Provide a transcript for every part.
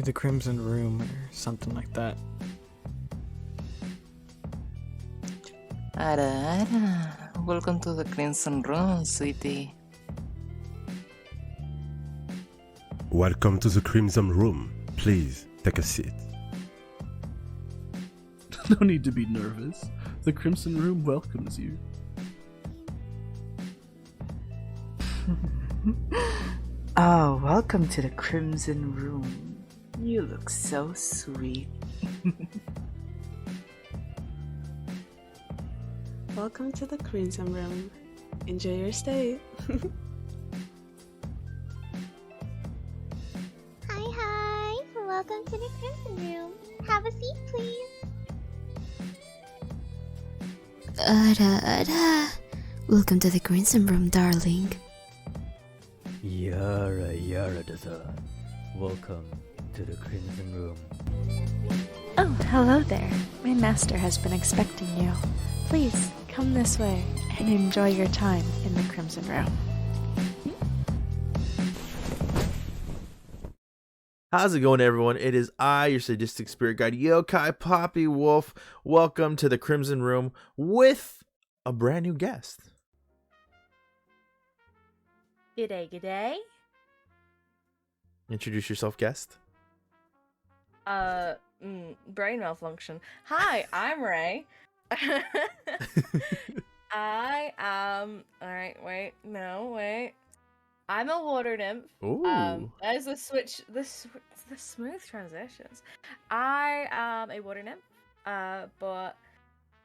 to the Crimson Room or something like that. Ara. Welcome to the Crimson Room, sweetie. Welcome to the Crimson Room. Please take a seat. No need to be nervous. The Crimson Room welcomes you. Oh, welcome to the Crimson Room. You look so sweet. Welcome to the Crimson Room. Enjoy your stay. Hi. Welcome to the Crimson Room. Have a seat, please. Welcome to the Crimson Room, darling. Yara Daza. Welcome to the Crimson Room. Oh, hello there. My master has been expecting you. Please, come this way and enjoy your time in the Crimson Room. How's it going, everyone? It is I, your sadistic spirit guide, Yokai Poppy Wolf. Welcome to the Crimson Room with a brand new guest. G'day. Introduce yourself, guest. Brain malfunction. Hi, I'm Ray. I am. Alright, wait. I'm a water nymph. Ooh. As the switch, the smooth transitions. I am a water nymph, but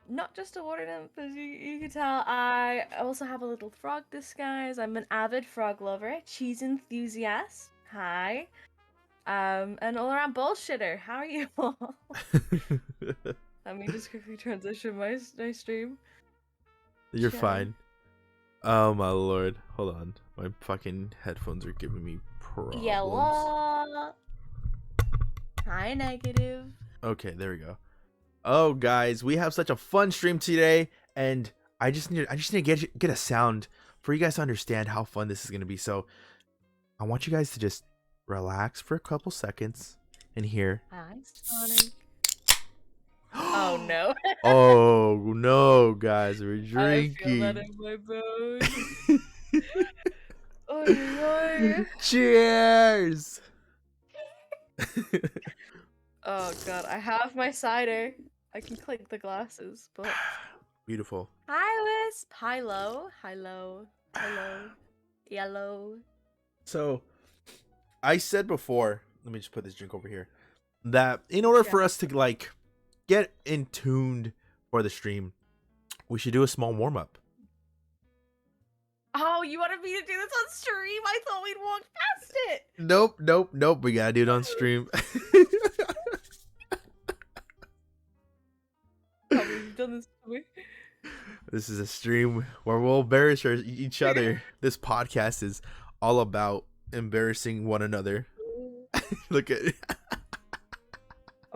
not just a water nymph, as you can tell. I also have a little frog disguise. I'm an avid frog lover, cheese enthusiast. Hi. And all around bullshitter. How are you all? Let me just quickly transition my stream. You're fine. Oh my lord. Hold on. My fucking headphones are giving me problems. Yellow. Hi, negative. Okay, there we go. Oh guys, we have such a fun stream today, and I just need to get a sound for you guys to understand how fun this is gonna be. So I want you guys to just relax for a couple seconds and hear. Hi, Sonic. Oh no. Oh no, guys, we're drinking. I feel that in my bones. Oh no. Cheers. Oh god, I have my cider. I can clink the glasses, but Beautiful. hi, Wisp. Hi, low. Yellow. So I said before, let me just put this drink over here, that in order for us to like get in tuned for the stream, we should do a small warm-up. Oh, you wanted me to do this on stream? I thought we'd walk past it. Nope. We gotta do it on stream. Oh, we've done this to me. This is a stream where we'll embarrass each other. This podcast is all about embarrassing one another. Look at it.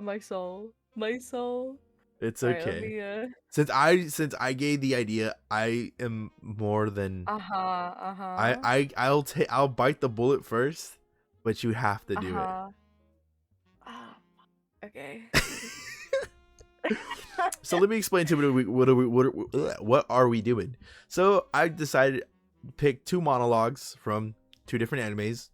My soul. It's All right, okay. let me, Since I gave the idea, I am more than I'll bite the bullet first, but you have to do it. Oh, okay. So let me explain to you what are we doing. So I decided to pick two monologues from two different animes,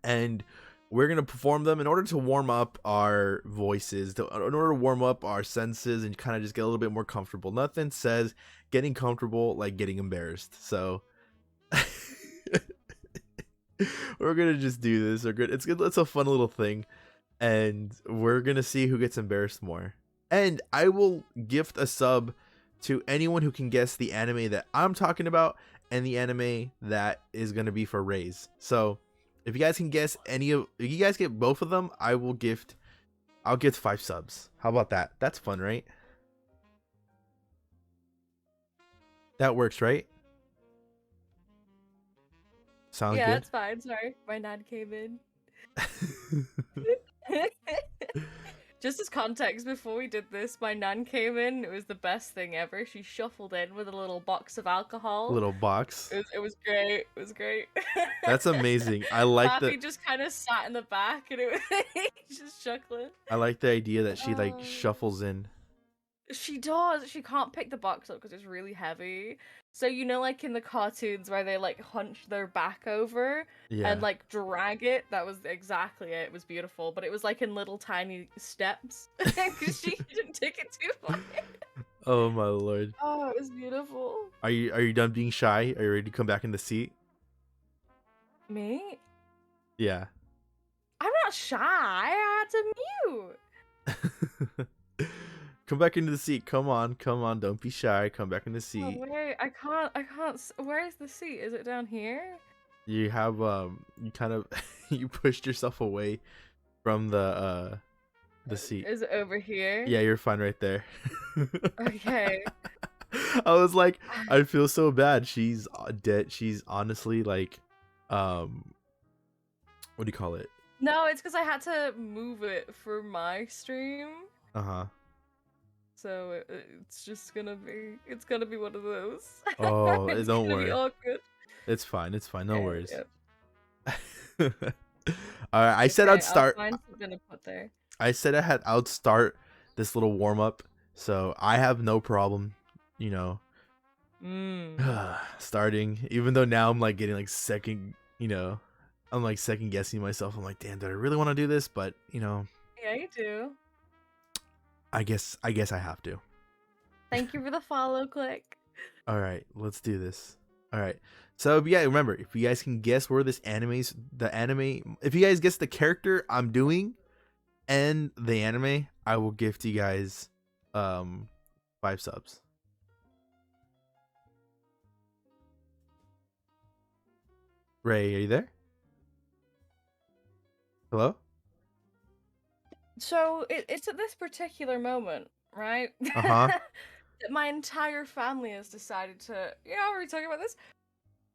and we're gonna perform them in order to warm up our voices, in order to warm up our senses, and kind of just get a little bit more comfortable. Nothing says getting comfortable like getting embarrassed. So we're gonna just do this. It's good. It's a fun little thing, and we're gonna see who gets embarrassed more. And I will gift a sub to anyone who can guess the anime that I'm talking about and the anime that is gonna be for Rays. So if you guys can guess if you guys get both of them, I'll gift 5 subs. How about that? That's fun, right? That works, right? Sounds good. Yeah, that's fine. Sorry, my nan came in. Just as context, before we did this, my nan came in. It was the best thing ever. She shuffled in with a little box of alcohol. Little box. It was great. It was great. That's amazing. I like Pappy just kind of sat in the back and it was just chuckling. I like the idea that she like shuffles in. She does. She can't pick the box up because it's really heavy. So you know, like in the cartoons where they like hunch their back over and like drag it. That was exactly it. It was beautiful, but it was like in little tiny steps because she didn't take it too far. Oh my lord. Oh, it was beautiful. Are you done being shy? Are you ready to come back in the seat? Me? Yeah. I'm not shy. I had to mute. Come back into the seat. Come on. Don't be shy. Come back in the seat. Oh, wait, I can't. Where is the seat? Is it down here? You have you kind of you pushed yourself away from the seat. Is it over here? Yeah, you're fine right there. Okay. I was like, I feel so bad. She's dead. She's honestly like, what do you call it? No, it's because I had to move it for my stream. So it's just gonna be, one of those. Oh, it's don't gonna worry. Be awkward. It's fine. No worries. Yep. All right. I said I'd start. I'll find something to put there. I said I'd start this little warm up, so I have no problem, you know, starting. Even though now I'm like getting like second, you know, I'm like second guessing myself. I'm like, damn, do I really want to do this? But you know. Yeah, you do. I guess I have to. Thank you for the follow click. All right, let's do this. All right. So yeah, remember, if you guys can guess where if you guys guess the character I'm doing and the anime, I will gift you guys 5 subs. Ray, are you there? Hello? So it's at this particular moment, right? Uh-huh. That my entire family has decided to, are we talking about this?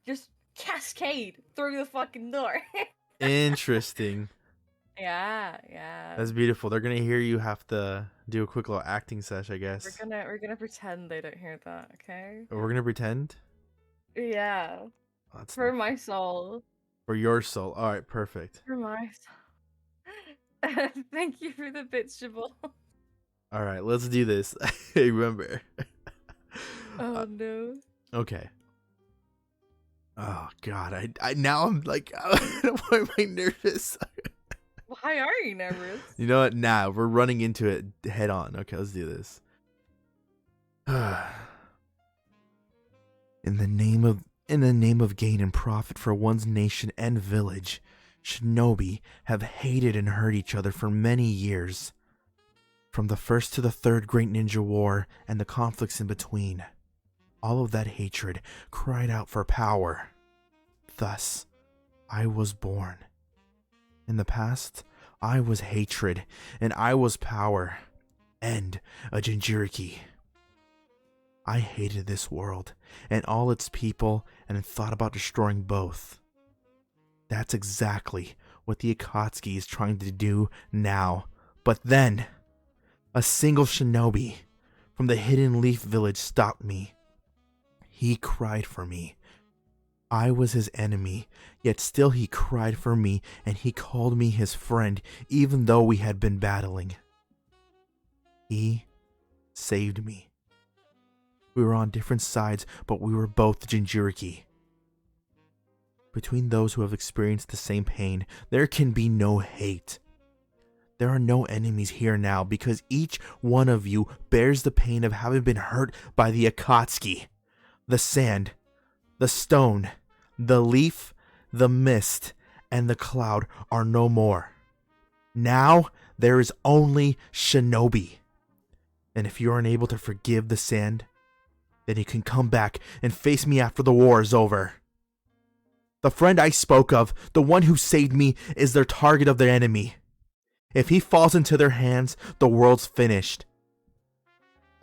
Just cascade through the fucking door. Interesting. Yeah. That's beautiful. They're gonna hear you have to do a quick little acting sesh, I guess. We're gonna pretend they don't hear that, okay? We're gonna pretend? Yeah. Oh, that's for my soul. For your soul. Alright, perfect. For my soul. Thank you for the bits, Jabal. Alright, let's do this. Remember. Oh no. Okay. Oh god, I now I'm like, why am I nervous? Why are you nervous? You know what? Nah, we're running into it head on. Okay, let's do this. In the name of gain and profit for one's nation and village, shinobi have hated and hurt each other for many years. From the first to the third Great Ninja War and the conflicts in between. All of that hatred cried out for power. Thus, I was born. In the past, I was hatred, and I was power, and a Jinchuriki. I hated this world, and all its people, and thought about destroying both. That's exactly what the Akatsuki is trying to do now. But then, a single shinobi from the Hidden Leaf Village stopped me. He cried for me. I was his enemy, yet still he cried for me, and he called me his friend, even though we had been battling. He saved me. We were on different sides, but we were both Jinchuriki. Between those who have experienced the same pain, there can be no hate. There are no enemies here now, because each one of you bears the pain of having been hurt by the Akatsuki. The sand, the stone, the leaf, the mist, and the cloud are no more. Now there is only shinobi. And if you are unable to forgive the sand, then you can come back and face me after the war is over. The friend I spoke of, the one who saved me, is their target of their enemy. If he falls into their hands, the world's finished.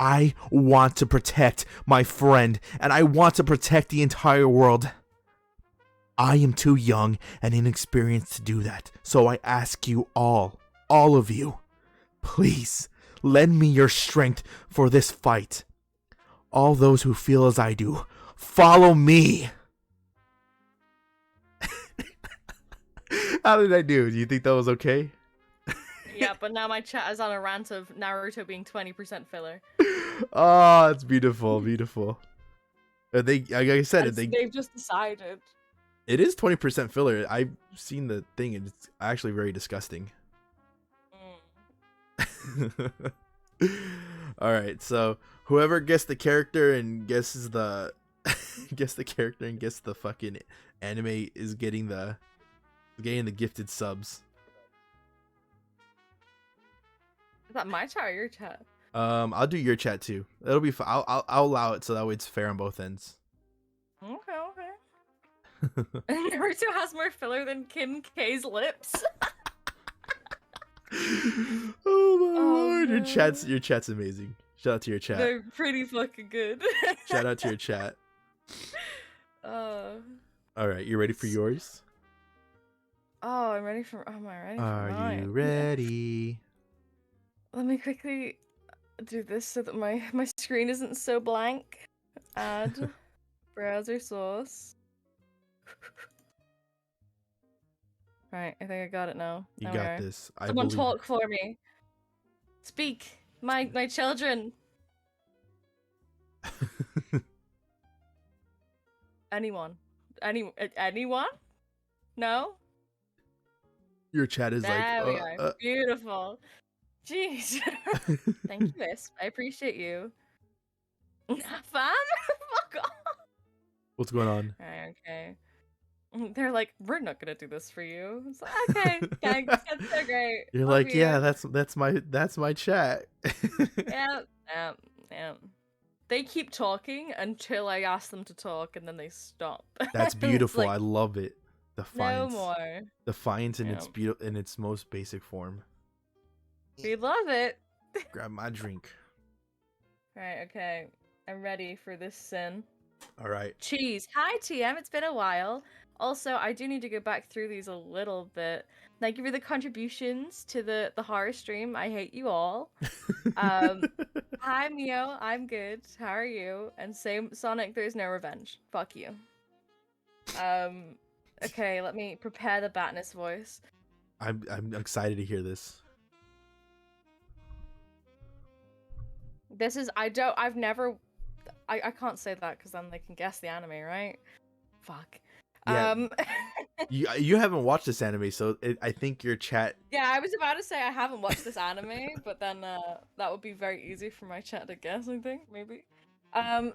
I want to protect my friend, and I want to protect the entire world. I am too young and inexperienced to do that, so I ask you all of you, Please, lend me your strength for this fight. All those who feel as I do, follow me. How did I do? Do you think that was okay? Yeah, but now my chat is on a rant of Naruto being 20% filler. Oh, it's beautiful, beautiful. They, like I said, They've just decided. it is 20% filler. I've seen the thing, and it's actually very disgusting. All right, so whoever gets the character and guesses the fucking anime is getting the gifted subs. Is that my chat or your chat? I'll do your chat too. It'll be I'll allow it so that way it's fair on both ends. Okay. Naruto has more filler than Kim K's lips. Oh my lord, your chat's amazing. Shout out to your chat. They're pretty fucking good. Shout out to your chat. All right, you ready for yours? Oh, I'm ready for. Am I ready? For Are mine? you ready? Let me quickly do this so that my screen isn't so blank. Add browser source. Right, I think I got it now. You got this. Someone talk for me. Speak, my children. Anyone? Anyone? No? Your chat is There we like go. Beautiful. Jeez. Thank you, Wisp. I appreciate you. Fam? Fuck off. What's going on? Alright, okay. They're like, we're not gonna do this for you. It's like, okay, thanks. That's so great. You're Love like, you. yeah, that's my chat. Yeah. They keep talking until I ask them to talk, and then they stop. That's beautiful. Like, I love it. Defiance. no more. Defiance in its most basic form. We love it. Grab my drink. Right, okay. I'm ready for this sin. All right. Cheese. Hi, TM. It's been a while. Also, I do need to go back through these a little bit. Thank you for the contributions to the horror stream. I hate you all. Hi, Mio. I'm good. How are you? And same, Sonic, there's no revenge. Fuck you. Okay, let me prepare the Batness voice. I'm excited to hear this. This is, I can't say that because then they can guess the anime, right? Fuck. Yeah. You haven't watched this anime, so I think your chat. Yeah, I was about to say I haven't watched this anime, but then that would be very easy for my chat to guess, I think, maybe. So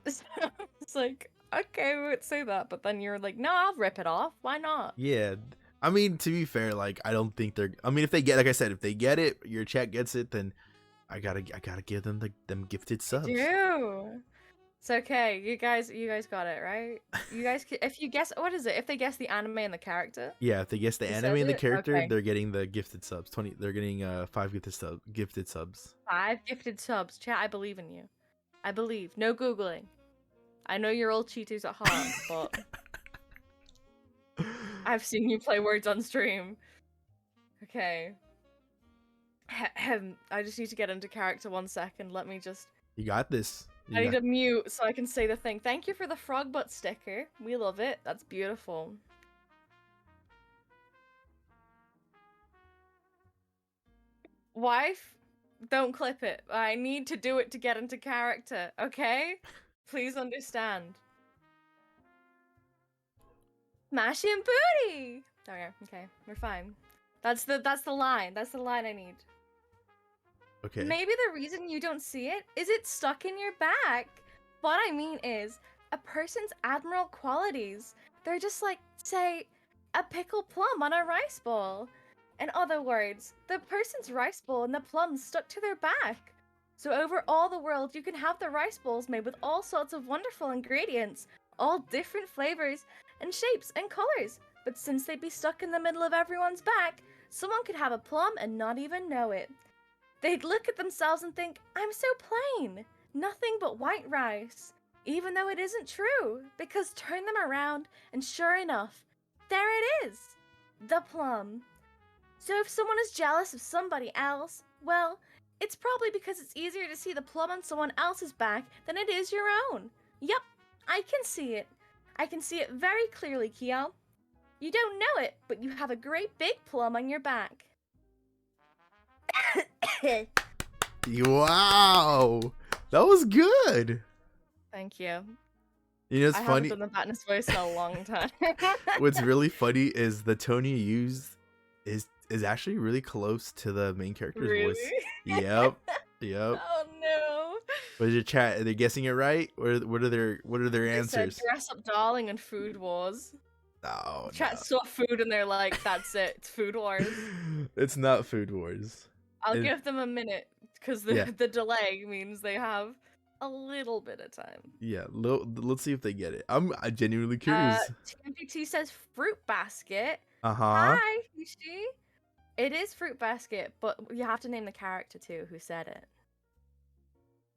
it's like, okay, we would say that, but then you're like, no, I'll rip it off. Why not? Yeah. I mean, to be fair, like, I don't think they're. I mean, if they get, like I said, if they get it, your chat gets it, then I gotta give them them gifted subs. Do. It's okay. You guys got it, right? You guys, if you guess, what is it? If they guess the anime and the character? Yeah, if they guess the It anime says and the it? character, Okay. they're getting the gifted subs. 20. They're getting 5 gifted subs. 5 gifted subs. Chat, I believe in you. I believe. No Googling. I know you're all cheaters at heart, but I've seen you play words on stream. Okay. I just need to get into character 1 second. Let me just... You got this. I need to mute so I can say the thing. Thank you for the frog butt sticker. We love it. That's beautiful. Wife, don't clip it. I need to do it to get into character, okay? Please understand. Smashing booty! Okay, we're fine. That's the line. That's the line I need. Okay. Maybe the reason you don't see it is it's stuck in your back. What I mean is, a person's admiral qualities, they're just like, say, a pickled plum on a rice bowl. In other words, the person's rice bowl and the plums stuck to their back. So over all the world, you can have the rice bowls made with all sorts of wonderful ingredients, all different flavors and shapes and colors. But since they'd be stuck in the middle of everyone's back, someone could have a plum and not even know it. They'd look at themselves and think, I'm so plain, nothing but white rice. Even though it isn't true, because turn them around and sure enough, there it is, the plum. So if someone is jealous of somebody else, well, it's probably because it's easier to see the plum on someone else's back than it is your own. Yep, I can see it. I can see it very clearly, Kiel. You don't know it, but you have a great big plum on your back. Wow, that was good. Thank you. You know, it's I funny. haven't done the Batness voice in a long time. What's really funny is the tone you used is actually really close to the main character's voice. Yep. Oh no. What is your chat? Are they guessing it right? What are their They answers? said dress up darling and food wars. Oh, Chat saw food and they're like, that's it, it's food wars. It's not Food Wars. I'll give them a minute because the Yeah. the delay means they have a little bit of time. Yeah, let's see if they get it. I'm genuinely curious. TMPT says fruit basket. Huh. Hi, Hishi. It is fruit basket, but you have to name the character too who said it.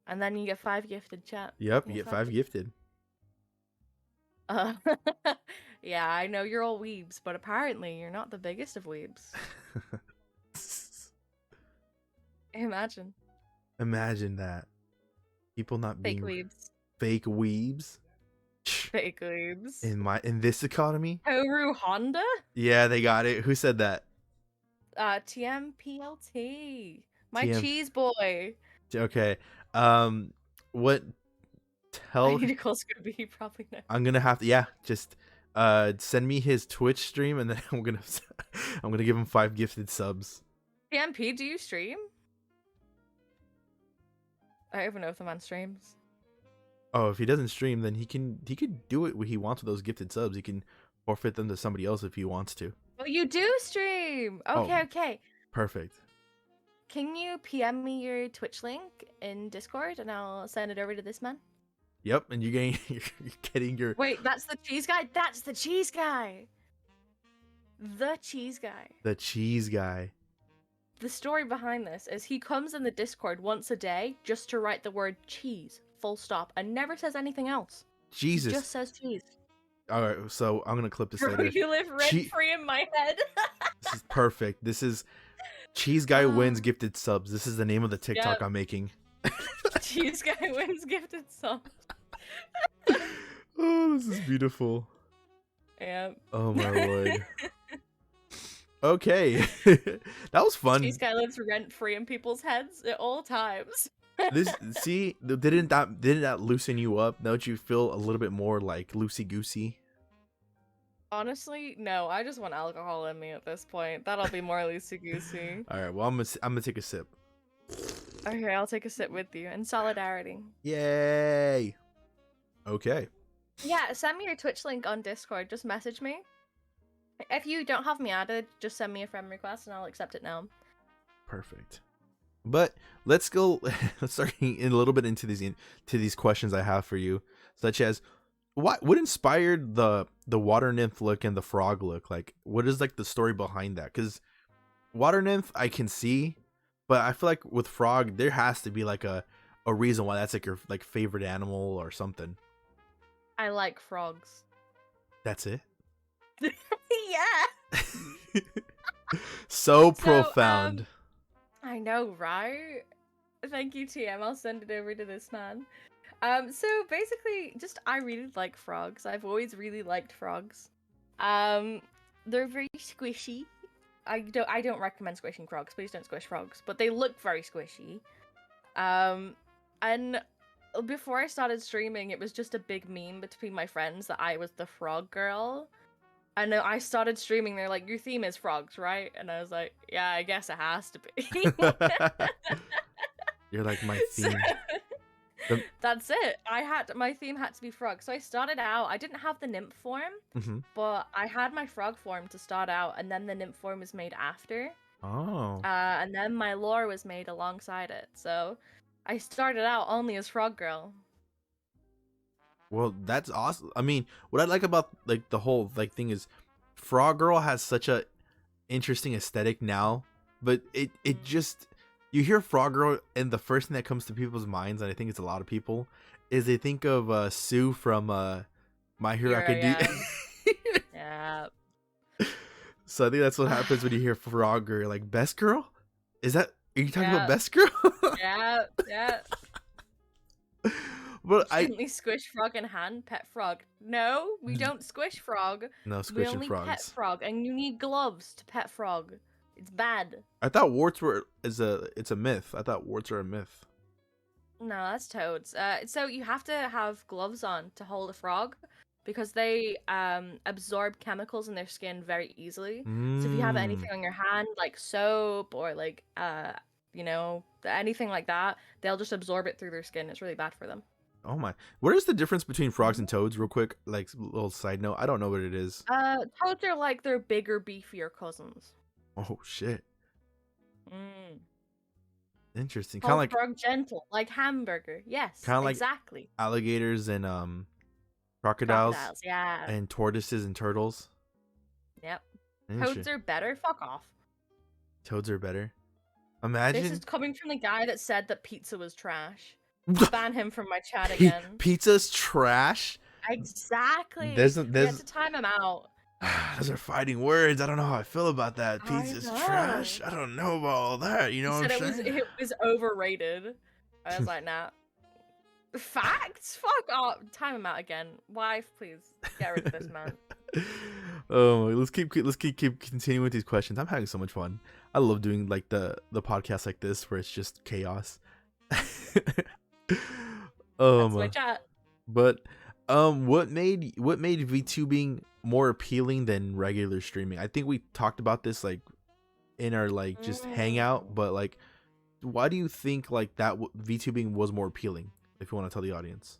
And then you get 5 gifted, chat. Yep, you get 5 gifted. Yeah, I know you're all weebs, but apparently you're not the biggest of weebs. Imagine. Imagine that. People not Fake being weebs. fake weebs. Fake weebs. In this economy? Toru Honda? Yeah, they got it. Who said that? TMPLT. My TM cheese boy. Okay. What I tell need to call Scooby, probably knows. I'm gonna have to just send me his Twitch stream and then I'm gonna give him 5 gifted subs. TMP, do you stream? I don't even know if the man streams. Oh, if he doesn't stream, then he could do it what he wants with those gifted subs. He can forfeit them to somebody else if he wants to. Well, you do stream! Okay, okay. Perfect. Can you PM me your Twitch link in Discord and I'll send it over to this man? Yep, and you're getting your Wait, that's the cheese guy? That's the cheese guy! The cheese guy. the cheese guy. The story behind this is he comes in the Discord once a day just to write the word cheese, full stop, and never says anything else. Jesus. He just says cheese. All right, so I'm gonna clip this Bro, later. you live rent free in my head. This is perfect. This is Cheese Guy wins gifted subs. This is the name of the TikTok Yep. I'm making. Cheese guy wins gifted subs. Oh, this is beautiful. Yeah. Oh my lord. Okay, that was fun. Cheese guy lives rent free in people's heads at all times. Didn't that loosen you up? Don't you feel a little bit more like loosey goosey? Honestly, no. I just want alcohol in me at this point. That'll be more loosey goosey. All right, well I'm gonna take a sip. Okay, I'll take a sip with you in solidarity. Yay. Okay. Yeah, send me your Twitch link on Discord. Just message me. If you don't have me added, just send me a friend request and I'll accept it now. Perfect. But let's start getting in a little bit into these questions I have for you, such as what inspired the water nymph look and the frog look? Like, what is like the story behind that? Because water nymph I can see, but I feel like with frog there has to be like a reason why that's like your like favorite animal or something. I like frogs. That's it. Yeah. So profound. I know, right? Thank you, TM. I'll send it over to this man. So basically, just I really like frogs. I've always really liked frogs. They're very squishy. I don't recommend squishing frogs. Please don't squish frogs. But they look very squishy. And before I started streaming, it was just a big meme between my friends that I was the frog girl. And then I started streaming, they're like, your theme is frogs, right? And I was like, yeah, I guess it has to be. You're like my theme. That's it. My theme had to be frog. So I started out, I didn't have the nymph form, but I had my frog form to start out, and then the nymph form was made after. Oh. And then my lore was made alongside it. So I started out only as frog girl. Well, that's awesome. I mean, what I like about like the whole like thing is Frog Girl has such a interesting aesthetic now, but it just you hear Frog Girl and the first thing that comes to people's minds, and I think it's a lot of people, is they think of Sue from My Hero Academia. Yeah. So I think that's what happens when you hear frog or like best girl. Is that? Are you talking Yeah. about best girl? Yeah, yeah. But Shouldn't we squish frog in hand? Pet frog. No, we don't squish frog. no We squishing only pet frogs. frog, and you need gloves to pet frog. It's bad. I thought warts it's a myth. I thought warts are a myth. No, that's toads. So you have to have gloves on to hold a frog because they absorb chemicals in their skin very easily. So if you have anything on your hand, like soap or like anything like that, they'll just absorb it through their skin. It's really bad for them. Oh my! What is the difference between frogs and toads? Real quick, like little side note. I don't know what it is. Toads are like their bigger, beefier cousins. Oh shit! Interesting. Kind Kind of of like frog gentle, like hamburger. Yes, Kinda like exactly. alligators and crocodiles, yeah. and tortoises and turtles. Yep. Interesting. Toads are better. Fuck off. Toads are better. Imagine This is coming from the guy that said that pizza was trash. Ban him from my chat P- again. pizza's trash. Exactly. There's We have to time him out. those are fighting words. I don't know how I feel about that. I Pizza's know. trash. I don't know about all that. You know He what said I'm saying? it was overrated. I was like, nah. Facts? Fuck off. Time him out again. Wife, please get rid of this man. Oh, let's keep continuing with these questions. I'm having so much fun. I love doing like the podcast like this where it's just chaos. That's my my chat. But what made VTubing more appealing than regular streaming? I think we talked about this like in our like just hangout, but like why do you think like that VTubing was more appealing, if you want to tell the audience?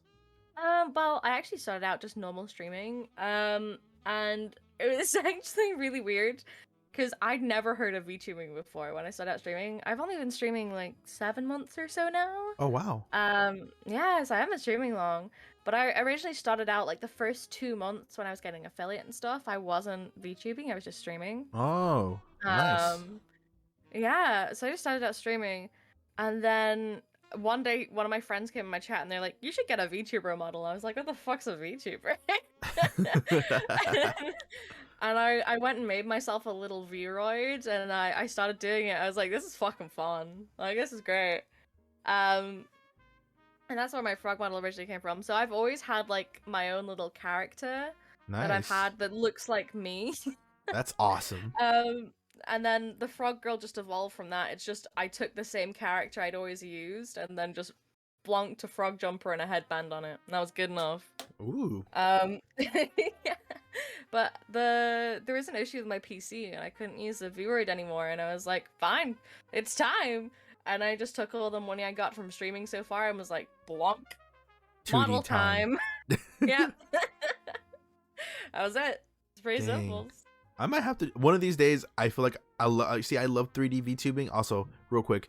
Well, I actually started out just normal streaming. And it was actually really weird because I'd never heard of VTubing before when I started out streaming. I've only been streaming like 7 months or so now. Oh wow. Yeah, so I haven't been streaming long. But I originally started out like the first 2 months when I was getting affiliate and stuff. I wasn't VTubing, I was just streaming. Oh, nice. Yeah, so I just started out streaming, and then one day one of my friends came in my chat and they're like, "You should get a VTuber model." I was like, "What the fuck's a VTuber?" And I went and made myself a little Vroid, and I started doing it. I was like, "This is fucking fun. Like, this is great." And that's where my frog model originally came from. So I've always had like my own little character that I've Nice. had that looks like me. That's awesome. And then the frog girl just evolved from that. It's just I took the same character I'd always used and then just blonked a frog jumper and a headband on it. And that was good enough. Ooh. Yeah. But there was an issue with my PC and I couldn't use the Vroid anymore, and I was like, fine, it's time. And I just took all the money I got from streaming so far and was like, blonk. 2D Model time. Yep. That was it. It's pretty Dang. simple. I might have to one of these days. I feel like I love 3D VTubing. Also, real quick,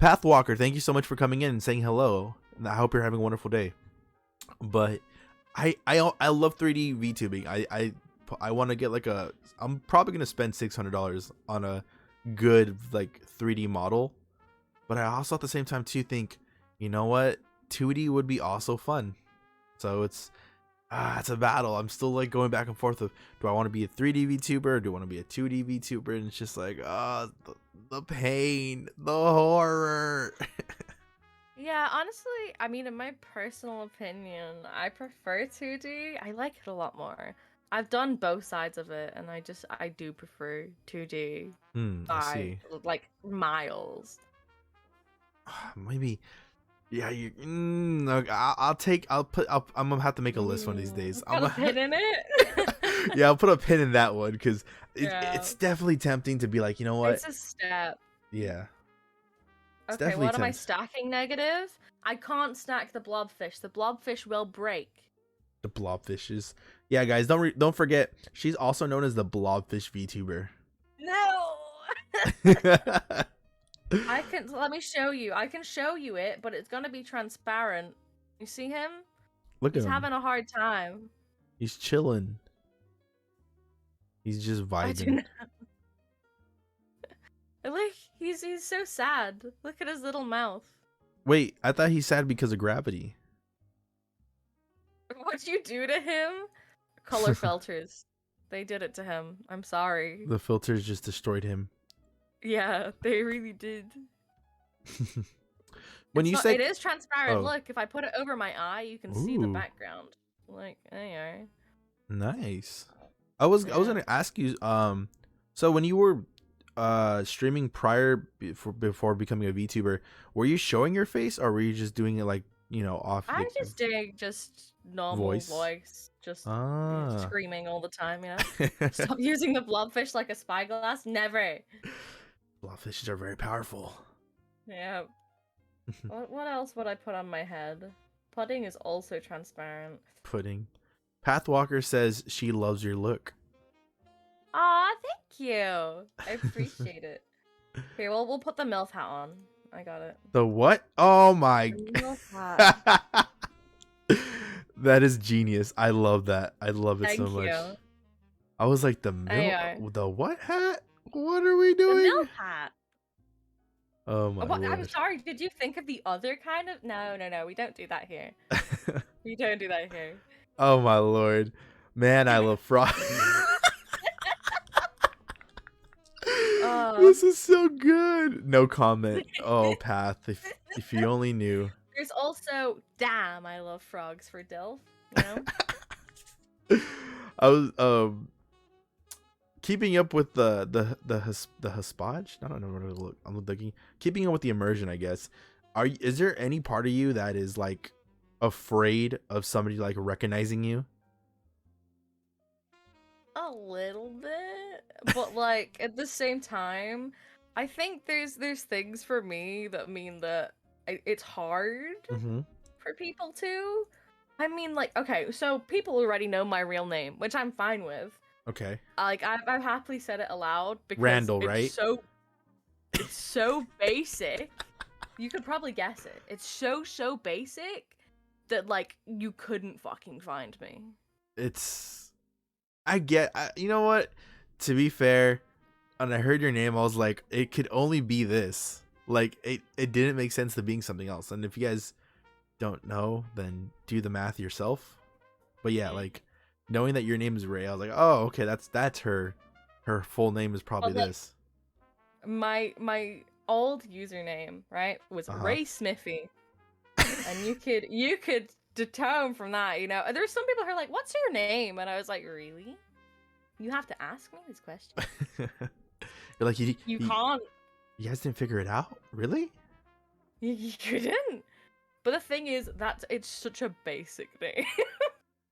Pathwalker, thank you so much for coming in and saying hello. And I hope you're having a wonderful day. But I love 3D VTubing. I want to get like I'm probably gonna spend $600 on a good like 3D model. But I also at the same time too think, you know what, 2D would be also fun. So it's a battle. I'm still like going back and forth of, do I want to be a 3D VTuber or do I want to be a 2D VTuber? And it's just like, the pain, the horror. Yeah, honestly, I mean, in my personal opinion, I prefer 2D. I like it a lot more. I've done both sides of it, and I do prefer 2D I by see. like miles. Maybe, yeah. I'm gonna have to make a list one of these days. Got a pin in it. Yeah, I'll put a pin in that one because Yeah. it's definitely tempting to be like, you know what? It's a step. Yeah. It's Okay, definitely what am I tempt- stacking negative? I can't stack the blobfish. The blobfish will break. The blobfishes. Yeah, guys, don't forget, she's also known as the blobfish VTuber. No. Let me show you. I can show you it, but it's gonna be transparent. You see him? Look He's at him. having a hard time. He's chilling. He's just I do vibing. not. Like he's so sad. Look at his little mouth. Wait, I thought he's sad because of gravity. What'd you do to him? Color filters. They did it to him. I'm sorry. The filters just destroyed him. Yeah, they really did. When you say it is transparent. Oh. Look, if I put it over my eye, you can see the background. Like, there you are. Nice. I was gonna ask you, so when you were streaming prior before becoming a VTuber, were you showing your face or were you just doing it like, you know, off? I just did just normal voice, just screaming all the time. You know, stop using the blobfish like a spyglass. Never. Blobfishes are very powerful. Yeah. What else would I put on my head? Pudding is also transparent. Pudding. Pathwalker says she loves your look. Aw, thank you. I appreciate it. Here, well, we'll put the MILF hat on. I got it. The what? Oh my. The MILF hat. That is genius. I love that. I love it so much. Thank you. I was like, the what hat? What are we doing? The MILF hat. Oh my I'm lord. sorry, did you think of the other kind of... No, we don't do that here. We don't do that here. Oh my lord. Man, I love frog. This is so good. No comment. Oh, Path, if you only knew. There's also, damn, I love frogs for Dilf, you know? I was keeping up with the huspage. I don't know what to look. I'm looking. Keeping up with the immersion, I guess. Is there any part of you that is like afraid of somebody like recognizing you? A little bit, but like at the same time, I think there's things for me that mean that it's hard for people to. I mean, like, okay, so people already know my real name, which I'm fine with. Okay. Like I've happily said it aloud because Randall, it's right? It's so basic. You could probably guess it. It's so basic that like you couldn't fucking find me. You know what? To be fair, when I heard your name, I was like, it could only be this. Like it didn't make sense to being something else. And if you guys don't know, then do the math yourself. But yeah, like knowing that your name is Ray, I was like, oh, okay, that's her. Her full name is probably this. My old username, right, was Ray Smithy, and you could determine from that, you know. There's some people who are like, "What's your name?" And I was like, "Really? You have to ask me these questions." You're like, you can't. You guys didn't figure it out, really? You couldn't. But the thing is, it's such a basic name.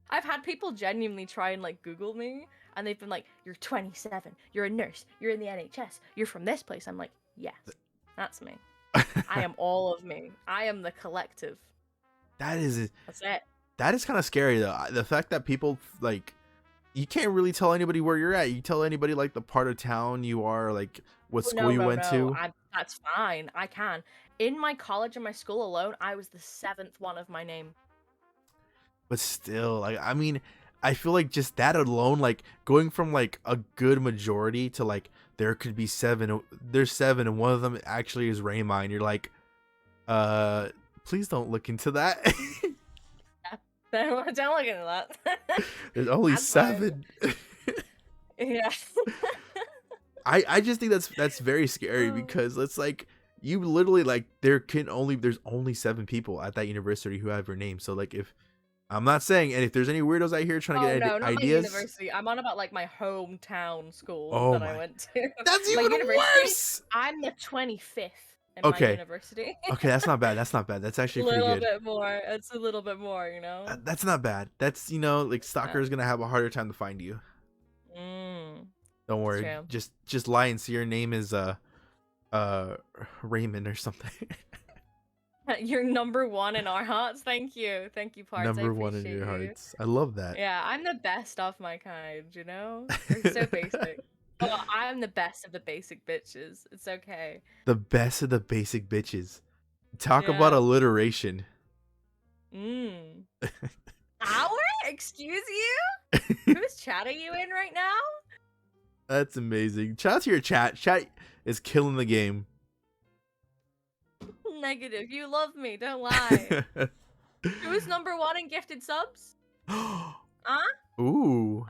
I've had people genuinely try and like Google me, and they've been like, "You're 27, you're a nurse, you're in the NHS, you're from this place." I'm like, yes, that's me. I am all of me. I am the collective. That's it. That is kind of scary though. The fact that people like, you can't really tell anybody where you're at. You tell anybody like the part of town you are, like what school you went to. That's fine. I can. In my college and my school alone, I was the 7th one of my name. But still, like, I mean, I feel like just that alone, like going from like a good majority to like there could be 7. There's 7, and one of them actually is Raemyne. You're like, please don't look into that. Don't look into that. There's only 7. Yeah. I just think that's very scary because it's like you literally like there's only 7 people at that university who have your name. So like if I'm not saying, and if there's any weirdos out here trying to get not ideas, my university. I'm on about like my hometown school that I went to. That's even worse. I'm the 25th in my university. Okay, that's not bad. That's actually pretty good. A little bit more. It's a little bit more, you know. That's not bad. That's, you know, like Stalker is gonna have a harder time to find you. Don't worry. Just lie and say your name is Raymond or something. You're number 1 in our hearts. Thank you, Parts. Number 1 in your hearts. I love that. Yeah, I'm the best of my kind. You know, we're so basic. Oh, I'm the best of the basic bitches. It's okay. The best of the basic bitches. Talk about alliteration. Our? Excuse you? Who's chatting you in right now? That's amazing. Shout out to your chat. Chat is killing the game. Negative. You love me. Don't lie. Who's number 1 in gifted subs? Ooh.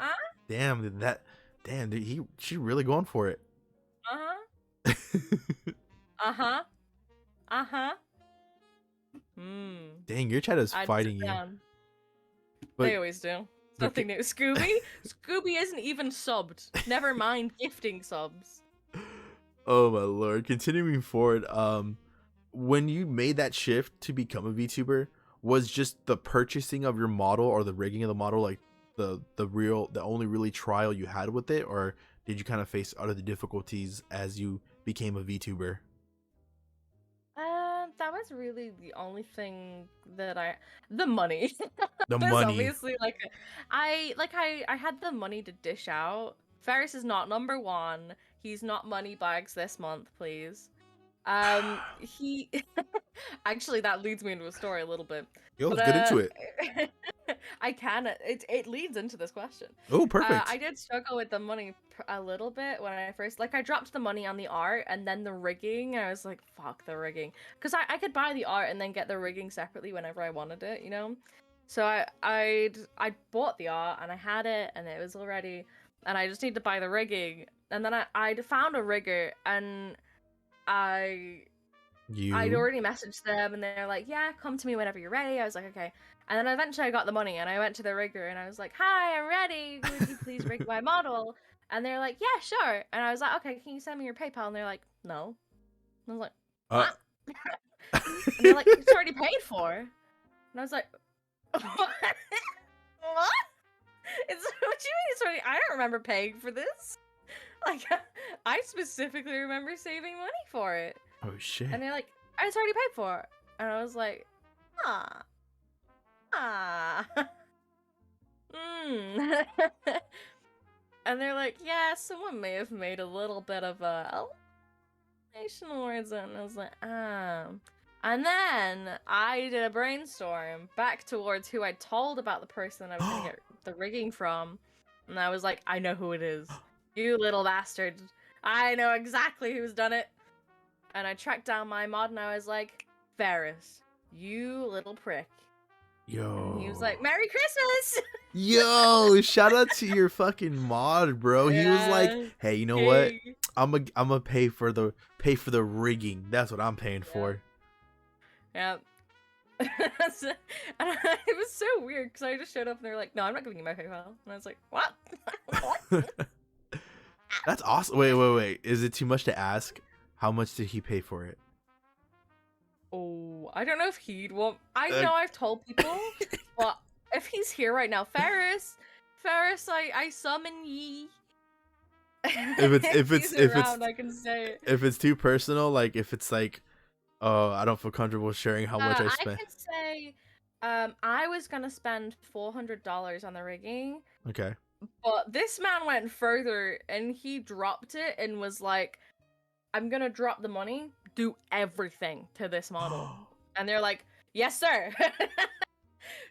Damn, she really going for it. Uh-huh. Uh-huh. Hmm. Dang, your chat is I'd fighting sit you. down. But They always do. It's nothing new. Scooby isn't even subbed. Never mind gifting subs. oh my lord. Continuing forward, when you made that shift to become a VTuber, was just the purchasing of your model or the rigging of the model like the only really trial you had with it, or did you kind of face other difficulties as you became a VTuber? That was really the only thing that the money. The There's money. obviously I had the money to dish out. Ferris is not number one. He's not money bags this month, please. He actually that leads me into a story a little bit. Yo, let's get into it. I can. It leads into this question. Oh, perfect. I did struggle with the money a little bit when I first I dropped the money on the art and then the rigging. I was like, fuck the rigging, because I could buy the art and then get the rigging separately whenever I wanted it, you know. So I bought the art and I had it and it was all ready, and I just need to buy the rigging. And then I found a rigger and I'd already messaged them and they're like, yeah, come to me whenever you're ready. I was like, okay. And then eventually I got the money and I went to the rigger and I was like, hi, I'm ready. Would you please rig my model? And they're like, yeah, sure. And I was like, okay, can you send me your PayPal? And they're like, no. And I was like, what? And they're like, it's already paid for. And I was like, what? What? What do you mean it's already? I don't remember paying for this. Like, I specifically remember saving money for it. Oh shit. And they're like, it's already paid for. And I was like, And they're like, yeah, someone may have made a little bit of a explanation towards it. And I was like, And then I did a brainstorm back towards who I told about the person I was gonna get the rigging from. And I was like, I know who it is. You little bastard. I know exactly who's done it. And I tracked down my mod and I was like, Ferris, you little prick. Yo. And he was like, Merry Christmas! Yo, shout out to your fucking mod, bro. He was like, hey, you know what? I'm gonna pay for the rigging. That's what I'm paying for. Yep. And it was so weird because I just showed up and they're like, no, I'm not giving you my PayPal. And I was like, what? What? That's awesome. Wait. Is it too much to ask? How much did he pay for it? Oh, I don't know if he'd want. I know I've told people, but if he's here right now, Ferris, I summon ye. If it's around, I can say it. If it's too personal, like if it's like, oh, I don't feel comfortable sharing how much I spent. I can say, I was gonna spend $400 on the rigging. Okay. But this man went further and he dropped it and was like, I'm gonna drop the money, do everything to this model. And they're like, yes, sir.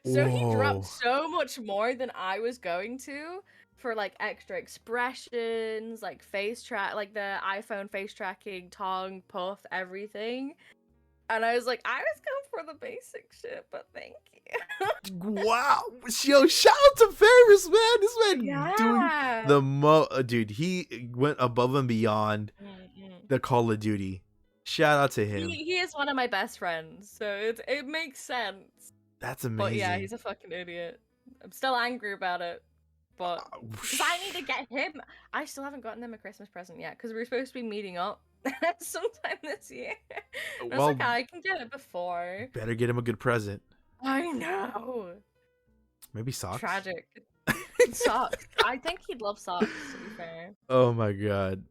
So he dropped so much more than I was going to for like extra expressions, like face track, like the iPhone face tracking, tongue, puff, everything. And I was like, I was going for the basic shit, but thank you. Wow. Yo, shout out to Ferris, man. This man doing the dude, he went above and beyond the Call of Duty. Shout out to him. He is one of my best friends, so it makes sense. That's amazing. But yeah, he's a fucking idiot. I'm still angry about it. But cause I need to get him. I still haven't gotten him a Christmas present yet because we're supposed to be meeting up sometime this year. I was like, I can get it before. Better get him a good present. I know. Maybe socks. Tragic. Socks. I think he'd love socks, to be fair. Oh my god.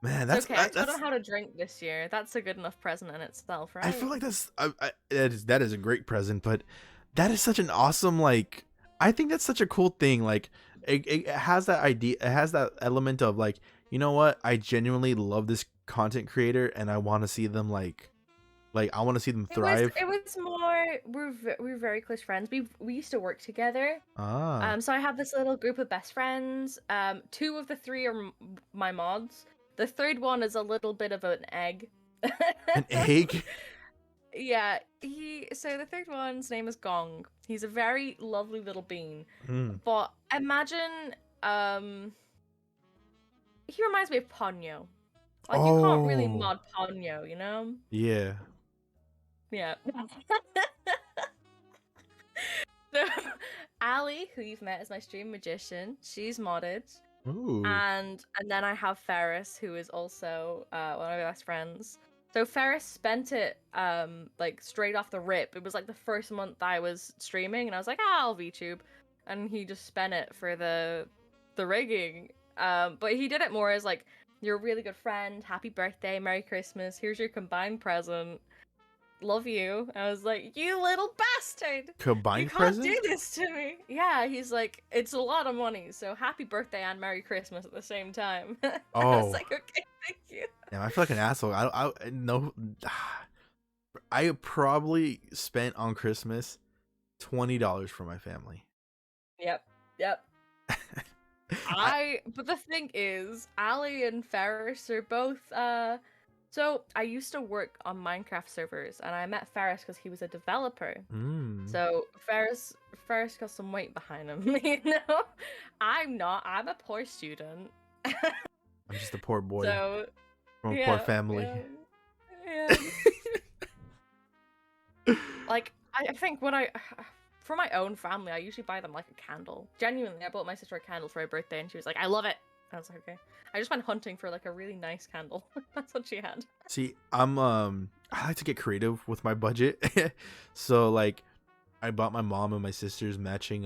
Man, that's okay. I don't know how to drink this year. That's a good enough present in itself, right? I feel like that is a great present, but that is such an awesome, like, I think that's such a cool thing. Like, it has that idea, it has that element of like, you know what? I genuinely love this content creator, and I want to see them like I want to see them thrive. It was more we're very close friends. We used to work together. So I have this little group of best friends. 2 of the 3 are my mods. The third one is a little bit of an egg. An egg? Yeah, so the third one's name is Gong. He's a very lovely little bean. But imagine he reminds me of Ponyo. Like you can't really mod Ponyo, you know? Yeah. Yeah. So Ali, who you've met as my stream magician, she's modded. Ooh. And then I have Ferris, who is also one of my best friends. So Ferris spent it like straight off the rip. It was like the first month I was streaming, and I was like, I'll VTube, and he just spent it for the rigging. But he did it more as like, you're a really good friend, happy birthday, Merry Christmas, here's your combined present, love you. I was like, you little bastard! Combined You can't present? do this to me. Yeah, he's like, it's a lot of money, so happy birthday and Merry Christmas at the same time. I was like, okay, thank you. Yeah, I feel like an asshole. I no. I probably spent on Christmas $20 for my family. Yep. But the thing is, Ali and Ferris are both so I used to work on Minecraft servers, and I met Ferris because he was a developer. So Ferris got some weight behind him, you know? I'm not. I'm a poor student. I'm just a poor boy So from a poor family. Yeah. Like I think when for my own family, I usually buy them like a candle. Genuinely, I bought my sister a candle for her birthday, and she was like, "I love it." I was like, "Okay." I just went hunting for like a really nice candle. That's what she had. See, I like to get creative with my budget. So like I bought my mom and my sisters matching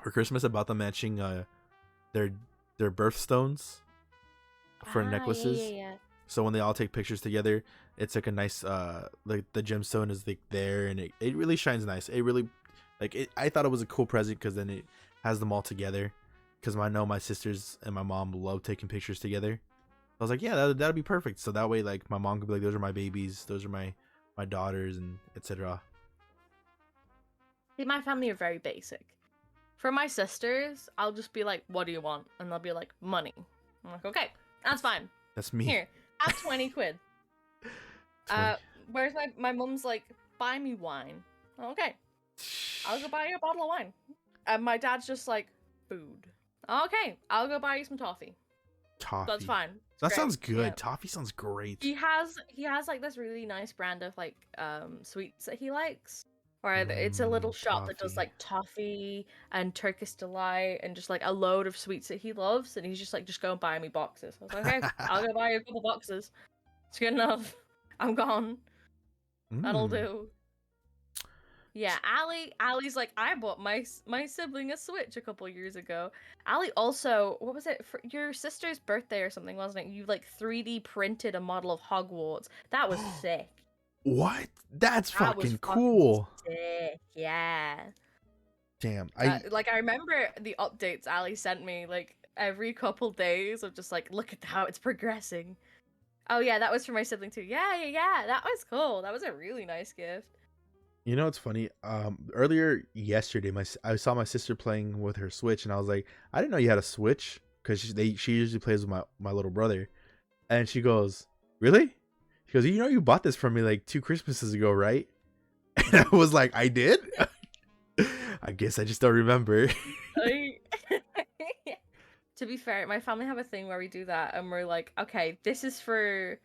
for Christmas. I bought them matching their birthstones for necklaces. Yeah. So when they all take pictures together, it's like a nice like the gemstone is like there, and it really shines nice. It really I thought it was a cool present because then it has them all together. Because I know my sisters and my mom love taking pictures together. I was like, yeah, that'd be perfect. So that way, like, my mom could be like, those are my babies, those are my daughters, and etc. See, my family are very basic. For my sisters, I'll just be like, "What do you want?" And they'll be like, "Money." I'm like, "Okay, that's fine. That's me. Here, have 20 quid." 20. Whereas my mum's like, "Buy me wine." Okay, I'll go buy you a bottle of wine. And my dad's just like, "Food." Okay, I'll go buy you some toffee. Toffee. That's fine. That Great. sounds good. Yeah. Toffee sounds great. He has like this really nice brand of like sweets that he likes. Or it's a little shop that does toffee. like toffee and Turkish delight and just like a load of sweets that he loves, and he's just like, just go and buy me boxes. I was like, okay, I'll go buy you a couple boxes. It's good enough. I'm gone. That'll do. Yeah, Ali's like, I bought my sibling a Switch a couple years ago. Ali also, what was it for your sister's birthday or something, wasn't it? You like 3D printed a model of Hogwarts. That was sick. What? That's That was fucking cool. Sick. Yeah. Damn. I remember the updates Ali sent me like every couple days of just like, look at how it's progressing. Oh yeah, that was for my sibling too. Yeah. That was cool. That was a really nice gift. You know, it's funny. Earlier yesterday, I saw my sister playing with her Switch, and I was like, I didn't know you had a Switch, because she usually plays with my little brother, and she goes, really? She goes, you know, you bought this from me like 2 Christmases ago, right? And I was like, I did? I guess I just don't remember. To be fair, my family have a thing where we do that, and we're like, okay, this is for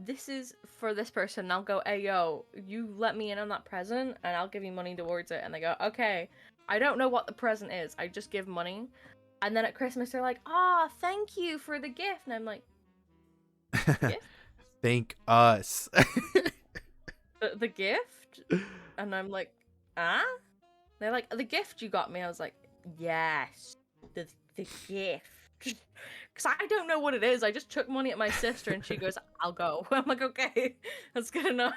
this is for this person, and I'll go, hey yo, you let me in on that present and I'll give you money towards it. And they go, okay. I don't know what the present is, I just give money. And then at Christmas they're like, thank you for the gift. And I'm like, gift? Thank us. the gift? And I'm like, they're like, the gift you got me. I was like, yes, the gift. Because I don't know what it is. I just took money at my sister, and she goes, I'll go. I'm like, okay, that's good enough.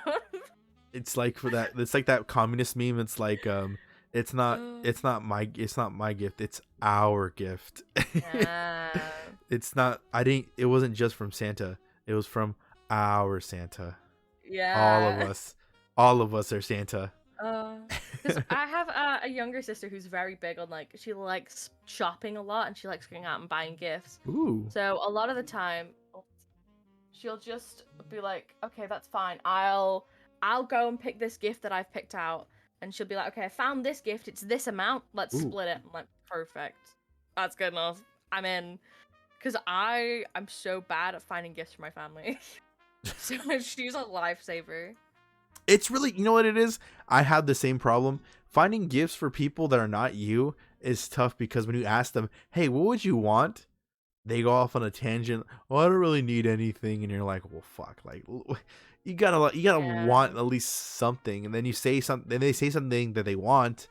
It's like it's like that communist meme. It's like it's not my gift, it's our gift. It's not, it wasn't just from Santa, it was from our Santa. Yeah, all of us are Santa. Because I have a younger sister who's very big on like, she likes shopping a lot, and she likes going out and buying gifts. Ooh. So a lot of the time, she'll just be like, okay, that's fine. I'll go and pick this gift that I've picked out. And she'll be like, okay, I found this gift. It's this amount. Let's split it. I'm like, perfect. That's good enough. I'm in. Because I'm so bad at finding gifts for my family. So she's a lifesaver. It's really, you know what it is? I have the same problem. Finding gifts for people that are not you is tough because when you ask them, hey, what would you want? They go off on a tangent. Oh, I don't really need anything. And you're like, well, fuck. Like, you gotta want at least something. And then you say something, then they say something that they want.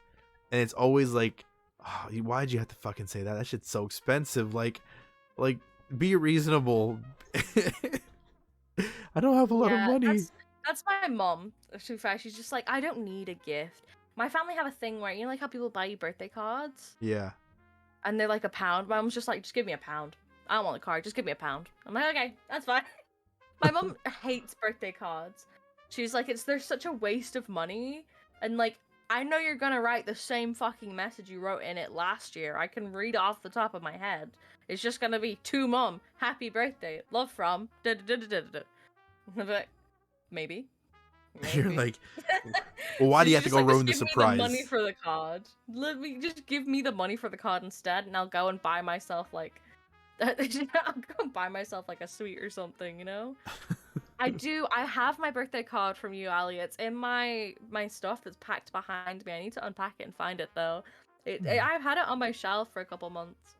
And it's always like, oh, why'd you have to fucking say that? That shit's so expensive. Like, be reasonable. I don't have a lot of money. That's my mom. To be fair, she's just like, I don't need a gift. My family have a thing where, you know, like how people buy you birthday cards? Yeah. And they're like £1. My mom's just like, just give me £1. I don't want the card, just give me £1. I'm like, okay, that's fine. My mom hates birthday cards. She's like, there's such a waste of money. And like, I know you're gonna write the same fucking message you wrote in it last year. I can read off the top of my head. It's just gonna be, to mom, happy birthday, love from, da-da-da-da-da-da. I'm like, maybe. You're like, well, why do you have to go ruin the surprise? Give me the money for the card. Let me just give me the money for the card instead, and I'll go and buy myself like, I'll go and buy myself like a sweet or something, you know. I have my birthday card from you, Ali. It's in my stuff that's packed behind me. I need to unpack it and find it though. I've had it on my shelf for a couple months.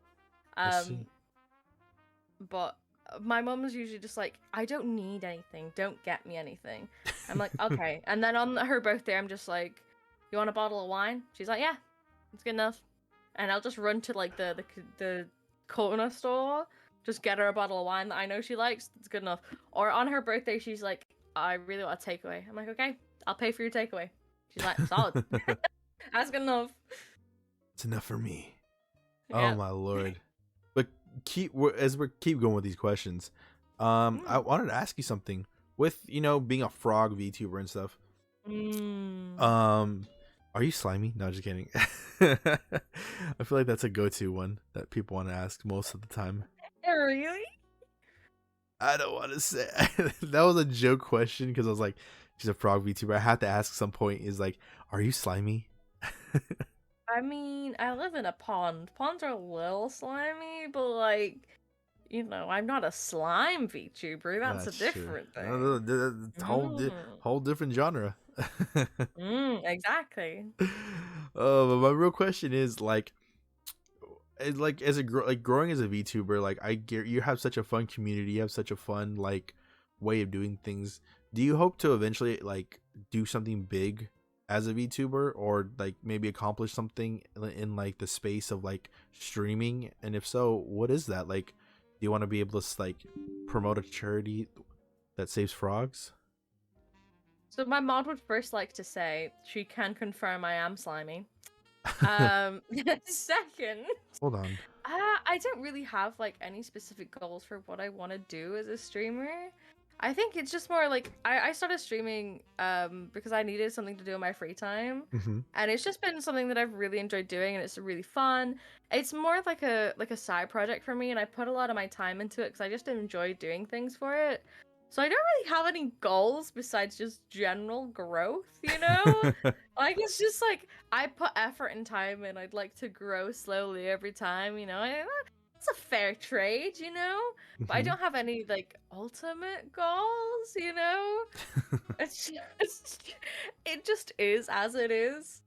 But my mom's usually just like, I don't need anything. Don't get me anything. I'm like, okay. And then on her birthday, I'm just like, you want a bottle of wine? She's like, yeah, it's good enough. And I'll just run to like the corner store, just get her a bottle of wine that I know she likes. It's good enough. Or on her birthday, she's like, I really want a takeaway. I'm like, okay, I'll pay for your takeaway. She's like, solid. That's good enough. It's enough for me. Yeah. Oh my lord. But keep going with these questions. I wanted to ask you something. With, you know, being a frog VTuber and stuff. Are you slimy? No, just kidding. I feel like that's a go-to one that people want to ask most of the time. Really? I don't want to say. That was a joke question because I was like, she's a frog VTuber. I had to ask some point is like, are you slimy? I mean, I live in a pond. Ponds are a little slimy, but like, you know, I'm not a slime VTuber. That's a different thing. Whole different genre. Exactly. But my real question is like growing as a VTuber, like I get you have such a fun community, you have such a fun like way of doing things. Do you hope to eventually like do something big as a VTuber, or like maybe accomplish something in like the space of like streaming? And if so, what is that? Like, do you want to be able to like promote a charity that saves frogs? So my mod would first like to say she can confirm I am slimy. Second, hold on. I don't really have like any specific goals for what I want to do as a streamer. I think it's just more like I started streaming because I needed something to do in my free time, and it's just been something that I've really enjoyed doing, and it's really fun. It's more like a side project for me, and I put a lot of my time into it because I just enjoy doing things for it. So I don't really have any goals besides just general growth, you know? Like, it's just like, I put effort and time in. I'd like to grow slowly every time, you know? It's a fair trade, you know? But I don't have any, like, ultimate goals, you know? It just is as it is.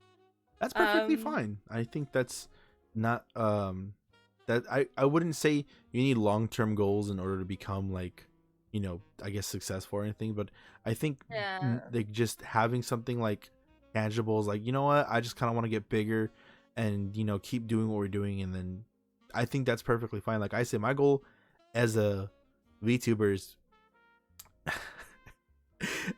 That's perfectly fine. I think that's not, that I wouldn't say you need long-term goals in order to become, like, you know, I guess successful or anything, but I think like just having something like tangible is like, you know what, I just kind of want to get bigger and, you know, keep doing what we're doing, and then I think that's perfectly fine. Like I said, my goal as a VTuber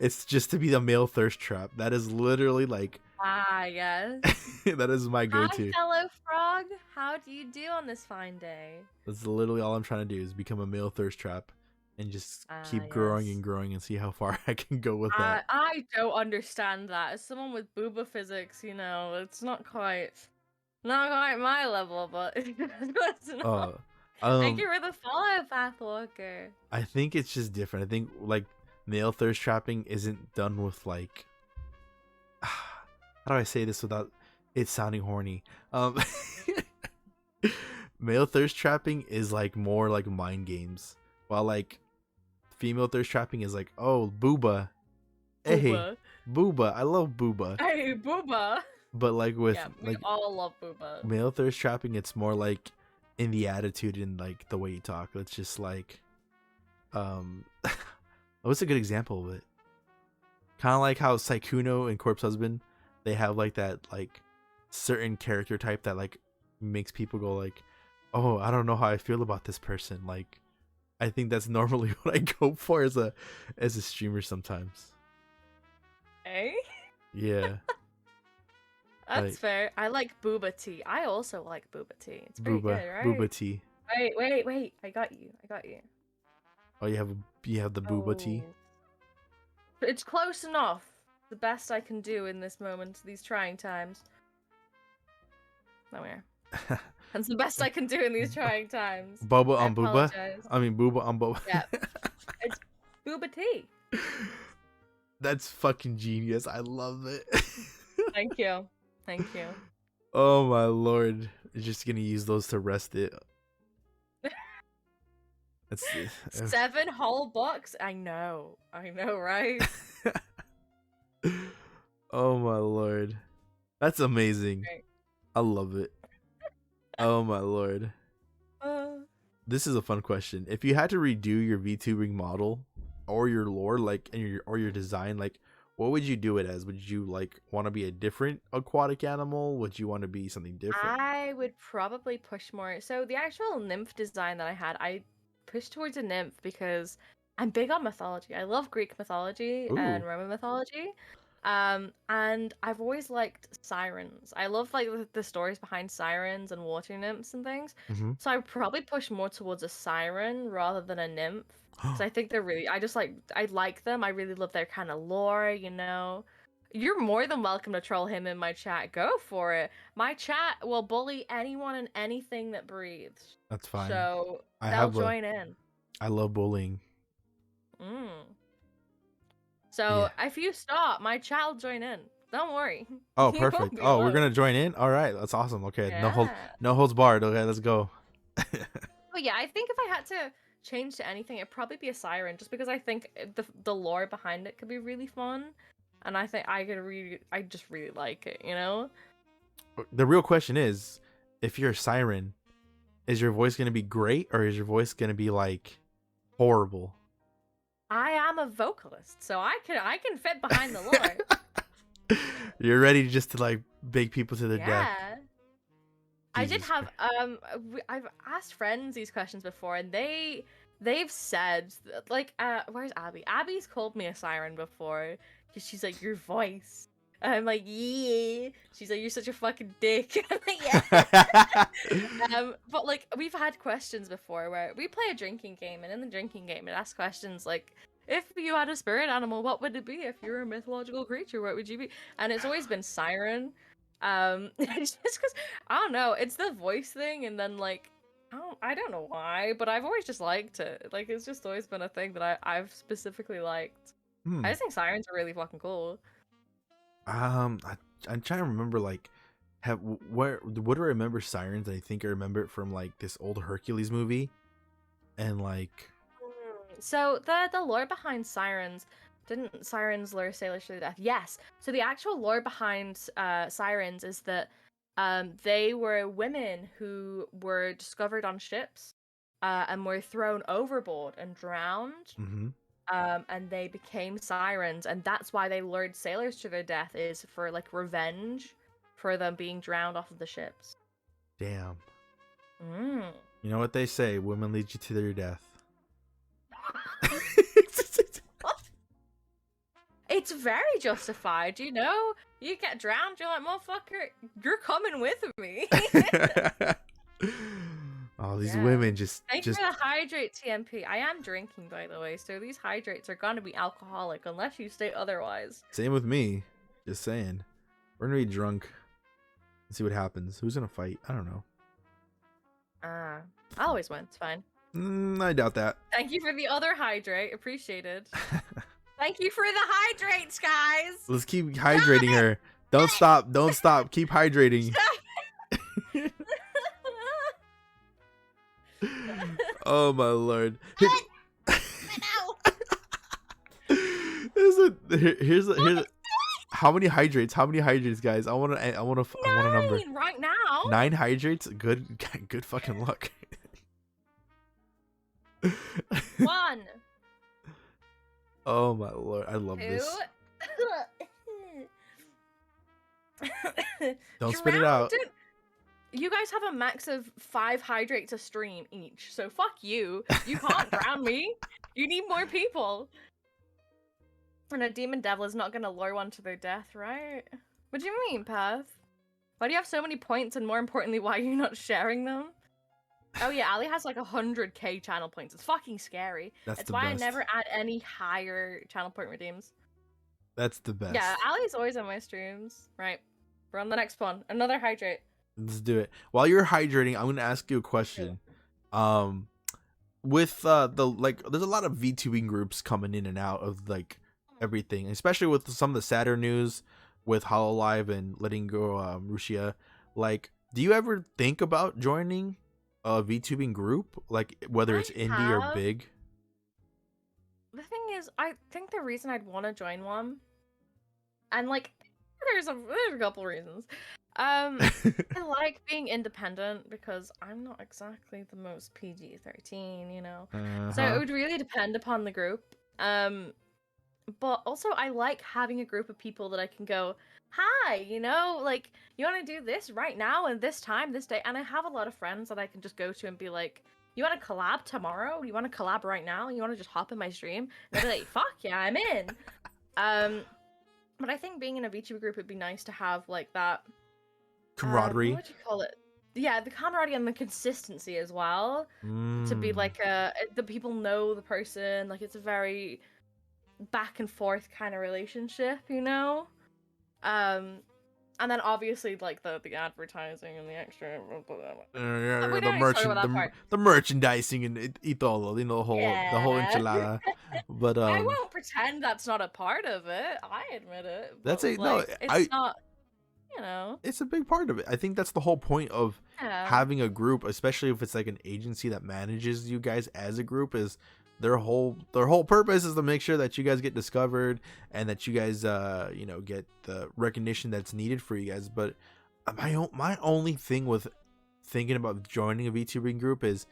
it's just to be the male thirst trap. That is literally like yes. that is my go-to. Hi, fellow frog. How do you do on this fine day? That's literally all I'm trying to do is become a male thirst trap. And just keep growing and growing and see how far I can go with that. I don't understand that. As someone with booba physics, you know, it's not quite my level, but it's not. Thank you for the follow, Pathwalker. I think it's just different. I think like male thirst trapping isn't done with like how do I say this without it sounding horny? Male thirst trapping is like more like mind games, while like female thirst trapping is like, oh, booba. Hey, Booba. booba. I love booba. Hey, booba. But like with We like all love booba. male thirst trapping, it's more like in the attitude and like the way you talk. It's just like, what's a good example of it? Kind of like how Saikuno and Corpse Husband, they have like that like certain character type that like makes people go like, oh, I don't know how I feel about this person. Like, I think that's normally what I go for as a streamer sometimes. Eh? Yeah. That's Like- fair. I like booba tea. I also like booba tea. It's pretty Booba, good, right? booba tea. Wait. I got you. Oh, you have the booba tea. Oh. It's close enough. The best I can do in this moment, these trying times. There we are. That's the best I can do in these trying times. Bubba I on booba. apologize. I mean booba on booba. Yeah. It's booba tea. That's fucking genius. I love it. Thank you. Oh my lord. I'm just gonna use those to rest it. That's 7 whole bucks? I know, right? Oh my lord. That's amazing. Right. I love it. Oh my lord. Uh, This is a fun question. If you had to redo your VTubing model or your lore, like, and your design, like, what would you do it as? Would you like want to be a different aquatic animal? Would you want to be something different? I would probably push more. So the actual nymph design that I had, I pushed towards a nymph because I'm big on mythology. I love Greek mythology and Ooh. Roman mythology. And I've always liked sirens. I love like the stories behind sirens and water nymphs and things. Mm-hmm. So I would probably push more towards a siren rather than a nymph. Because I think they're really, I like them. I really love their kind of lore, you know. You're more than welcome to troll him in my chat. Go for it. My chat will bully anyone and anything that breathes. That's fine. So I they'll have join in. I love bullying. So if you stop, my chat will join in. Don't worry. Oh, You won't perfect. be Oh, we're alone. gonna join in. All right, that's awesome. Okay, Yeah. no holds barred. Okay, let's go. But yeah, I think if I had to change to anything, it'd probably be a siren, just because I think the lore behind it could be really fun, and I think I just really like it, you know. The real question is, if you're a siren, is your voice gonna be great or is your voice gonna be like horrible? I am a vocalist, so I can fit behind the lore. You're ready just to like bake people to their death. Yeah. I did Jesus have I've asked friends these questions before, and they've said like where's Abby? Abby's called me a siren before because she's like, your voice. And I'm like, yeah. She's like, you're such a fucking dick. I'm like, yeah. But like we've had questions before where we play a drinking game, and in the drinking game it asks questions like, if you had a spirit animal, what would it be? If you were a mythological creature, what would you be? And it's always been siren. It's just because I don't know, it's the voice thing, and then like I don't know why, but I've always just liked it. Like it's just always been a thing that I've specifically liked. I just think sirens are really fucking cool. I'm trying to remember like what do I remember sirens? I think I remember it from like this old Hercules movie, and like So the lore behind sirens, didn't sirens lure sailors to their death? Yes. So the actual lore behind sirens is that they were women who were discovered on ships and were thrown overboard and drowned. mm-hmm. And they became sirens, and that's why they lured sailors to their death, is for like revenge for them being drowned off of the ships. Damn. Mm. You know what they say, women lead you to their death. It's very justified, you know? You get drowned, you're like, motherfucker, you're coming with me. Oh, these Yeah. women just Thank you for the hydrate, TMP. I am drinking, by the way, so these hydrates are gonna be alcoholic unless you state otherwise. Same with me. Just saying. We're gonna be drunk and see what happens. Who's gonna fight? I don't know. I always win. It's fine. I doubt that. Thank you for the other hydrate. Appreciated. Thank you for the hydrates, guys. Let's keep hydrating her. Don't stop. Don't stop. Keep hydrating. Oh my lord. Here's a how many hydrates? How many hydrates, guys? I want a number. Right now. 9 hydrates. Good fucking luck. 1. Oh my lord, I love 2. this. Don't spit it out. You guys have a max of 5 hydrates a stream each, so fuck you. You can't drown me. You need more people. And a demon devil is not gonna lure one to their death, right? What do you mean, Path? Why do you have so many points, and more importantly, why are you not sharing them? Oh yeah, Ali has like 100k channel points. It's fucking scary. That's why best. I never add any higher channel point redeems. That's the best. Yeah, Ali's always on my streams. Right. We're on the next one. Another hydrate. Let's do it. While you're hydrating, I'm gonna ask you a question. With there's a lot of VTubing groups coming in and out of like everything, especially with some of the sadder news with Hololive and letting go Rusia. Like, do you ever think about joining a VTubing group, like whether it's indie or big? The thing is, I think the reason I'd want to join one, and like, there's a couple reasons. I like being independent because I'm not exactly the most PG-13, you know. So it would really depend upon the group. But also I like having a group of people that I can go, hi, you know, like, you want to do this right now and this time, this day. And I have a lot of friends that I can just go to and be like, you want to collab tomorrow? You want to collab right now? You want to just hop in my stream? And they'll be like, fuck yeah, I'm in. But I think being in a VTuber group would be nice to have like that camaraderie. What would you call it? Yeah, the camaraderie and the consistency as well. To be like the people know the person, like it's a very back and forth kind of relationship, you know. And then obviously like the advertising and the extra the merchandising and todo, you know, the whole enchilada. But I won't pretend that's not a part of it. I admit it. That's but, it. Like, No, it's not. You know, it's a big part of it. I think that's the whole point of having a group, especially if it's like an agency that manages you guys as a group. Is their whole purpose is to make sure that you guys get discovered and that you guys you know, get the recognition that's needed for you guys. But my only thing with thinking about joining a VTubing group is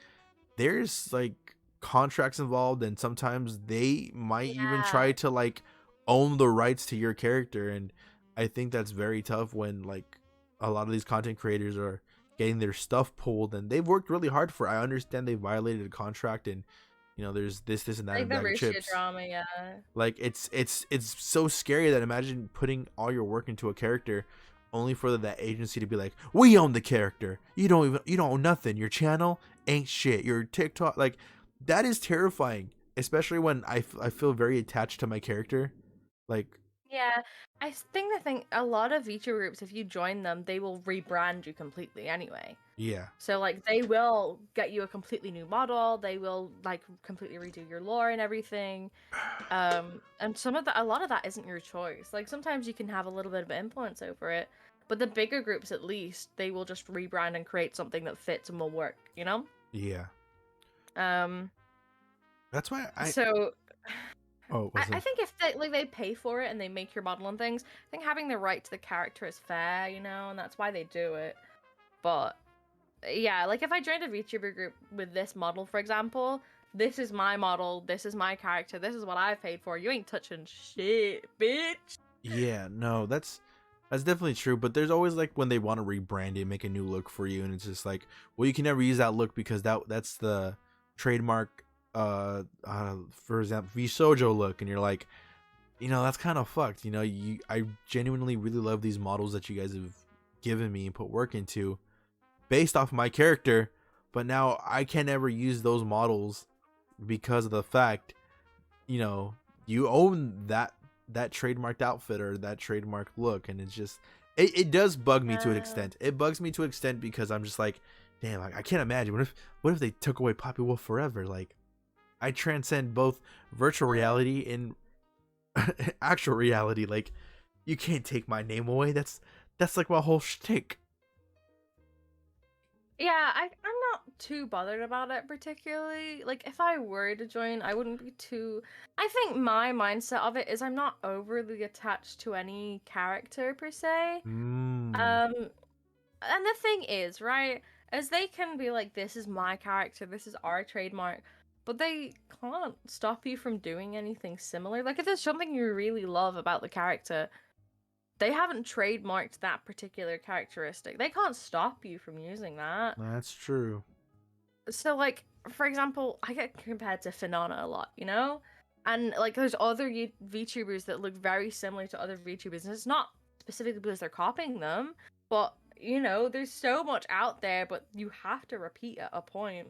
there's like contracts involved, and sometimes they might even try to like own the rights to your character, and I think that's very tough when like a lot of these content creators are getting their stuff pulled and they've worked really hard for it. I understand they violated a contract, and you know, there's this and that, like and the bag of Russia chips. drama, yeah. Like it's so scary that imagine putting all your work into a character only for that agency to be like, we own the character. You don't own nothing. Your channel ain't shit. Your TikTok, like, that is terrifying. Especially when I feel very attached to my character. Like, yeah, I think a lot of VTuber groups, if you join them, they will rebrand you completely anyway. yeah. So like they will get you a completely new model. They will like completely redo your lore and everything. And a lot of that isn't your choice. Like sometimes you can have a little bit of influence over it, but the bigger groups, at least, they will just rebrand and create something that fits and will work. You know? Yeah. That's why I think if they pay for it and they make your model and things, I think having the right to the character is fair, you know, and that's why they do it. But yeah, like if I joined a VTuber group with this model, for example, this is my model, this is my character, this is what I paid for. You ain't touching shit, bitch. Yeah, no, that's definitely true. But there's always like when they want to rebrand it, make a new look for you, and it's just like, well, you can never use that look because that's the trademark. For example, Vsojo look, and you're like, you know, that's kind of fucked. You know, I genuinely really love these models that you guys have given me and put work into based off my character, but now I can never use those models because of the fact, you know, you own that trademarked outfit or that trademark look, and it's just it does bug me to an extent. It bugs me to an extent because I'm just like, damn, like, I can't imagine. What if they took away Poppy Wolf forever? Like, I transcend both virtual reality and actual reality. Like, you can't take my name away. That's like my whole shtick. Yeah, I'm not too bothered about it particularly. Like, if I were to join, I wouldn't be too. I think my mindset of it is I'm not overly attached to any character per se. And the thing is, right, as they can be like, this is my character, this is our trademark, but they can't stop you from doing anything similar. Like, if there's something you really love about the character, they haven't trademarked that particular characteristic. They can't stop you from using that. That's true. So, like, for example, I get compared to Finana a lot, you know? And, like, there's other VTubers that look very similar to other VTubers, and it's not specifically because they're copying them, but, you know, there's so much out there, but you have to repeat at a point.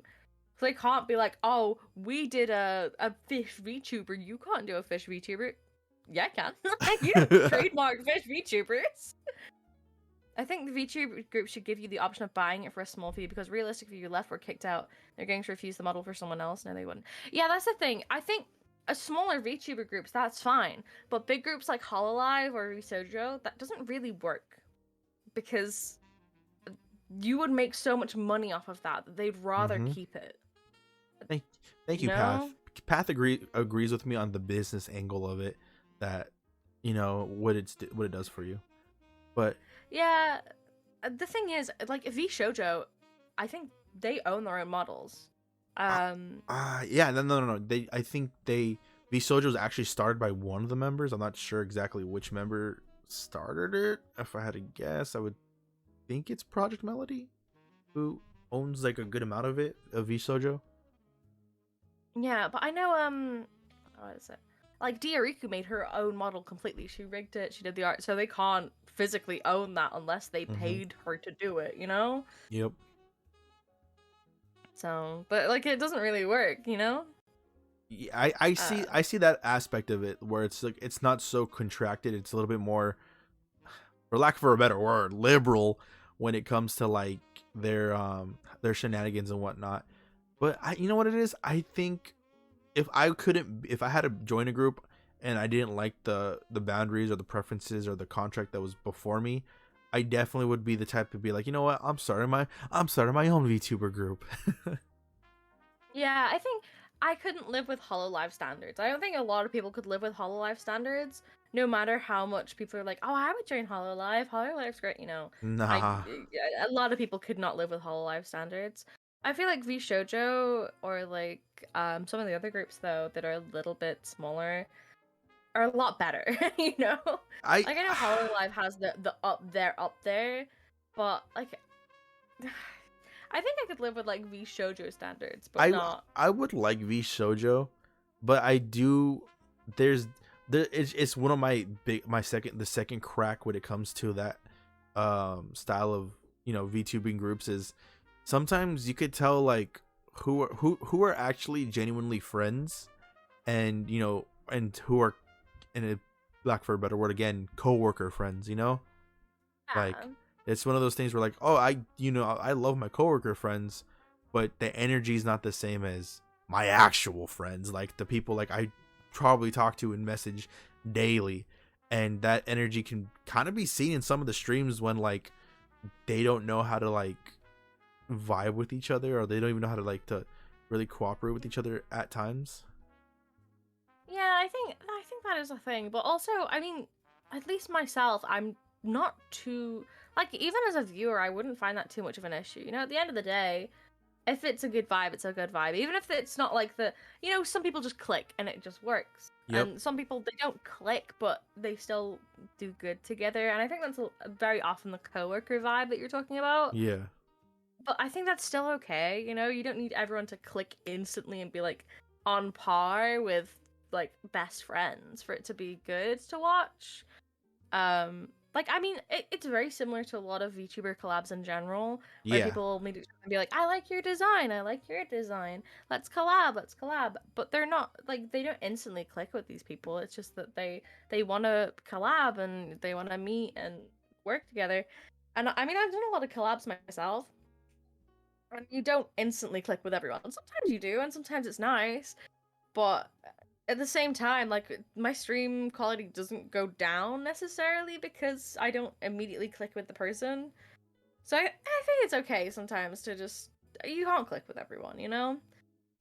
So they can't be like, oh, we did a fish VTuber, you can't do a fish VTuber. Yeah, I can. You don't trademark fish VTubers. I think the VTuber group should give you the option of buying it for a small fee, because realistically, if you left or kicked out, they're going to refuse the model for someone else. No, they wouldn't. Yeah, that's the thing. I think a smaller VTuber groups, that's fine. But big groups like Hololive or Visojo, that doesn't really work. Because you would make so much money off of that they'd rather keep it. Thank you, Path. Path agrees with me on the business angle of it, that, you know, what it does for you. But yeah, the thing is, like, Vshoujo, I think they own their own models. Yeah, no. I think Vshoujo was actually started by one of the members. I'm not sure exactly which member started it. If I had to guess, I would think it's Project Melody, who owns like a good amount of it, of Vshoujo. Yeah, but I know, what is it? Like, Diariku made her own model completely. She rigged it, she did the art, so they can't physically own that unless they paid her to do it, you know? Yep. So, but, like, it doesn't really work, you know? Yeah, I see that aspect of it, where it's like, it's not so contracted, it's a little bit more, for lack of a better word, liberal when it comes to like their shenanigans and whatnot. But you know what it is? I think if I had to join a group and I didn't like the boundaries or the preferences or the contract that was before me, I definitely would be the type to be like, you know what? I'm starting my own VTuber group. Yeah, I think I couldn't live with Hololive standards. I don't think a lot of people could live with Hololive standards, no matter how much people are like, oh, I would join Hololive. Hololive's great, you know. Nah. A lot of people could not live with Hololive standards. I feel like Vshoujo or like some of the other groups though that are a little bit smaller are a lot better, you know. I know Hololive has the up there, but like I think I could live with like Vshoujo standards, but not. I would like Vshoujo, but I do. It's one of the second crack when it comes to that style of, you know, VTubing groups is sometimes you could tell like who are actually genuinely friends, and you know, and who are, in a lack for a better word again, coworker friends, you know. Yeah. Like, it's one of those things where like, oh, I love my coworker friends, but the energy is not the same as my actual friends, like the people like I probably talk to and message daily, and that energy can kind of be seen in some of the streams when like they don't know how to like vibe with each other, or they don't even know how to like to really cooperate with each other at times. Yeah, I think that is a thing, but also, I mean, at least myself, I'm not too like, even as a viewer, I wouldn't find that too much of an issue. You know, at the end of the day, if it's a good vibe, it's a good vibe. Even if it's not like you know, some people just click and it just works. Yep. And some people, they don't click, but they still do good together. And I think that's very often the coworker vibe that you're talking about. Yeah. But I think that's still okay. You know, you don't need everyone to click instantly and be like on par with like best friends for it to be good to watch. Like, I mean, it's very similar to a lot of VTuber collabs in general, where Yeah. people meet each other and be like, I like your design, let's collab. But they're not, like, they don't instantly click with these people. It's just that they want to collab and they want to meet and work together. And I mean, I've done a lot of collabs myself. And you don't instantly click with everyone. Sometimes you do, and sometimes it's nice. But at the same time, like, my stream quality doesn't go down necessarily because I don't immediately click with the person. So I think it's okay sometimes to just, you can't click with everyone, you know?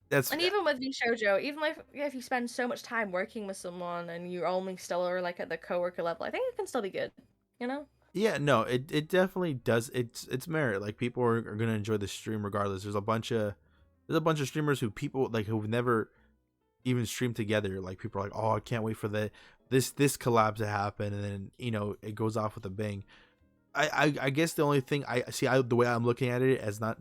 That's And even with Shoujo, even if you spend so much time working with someone and you only still are like at the coworker level, I think it can still be good, you know? Yeah, no, it definitely does. It's merit. Like, people are gonna enjoy the stream regardless. There's a bunch of streamers who people like who've never even streamed together. Like, people are like, oh, I can't wait for this collab to happen, and then it goes off with a bang. I guess the only thing I see, the way I'm looking at it, as not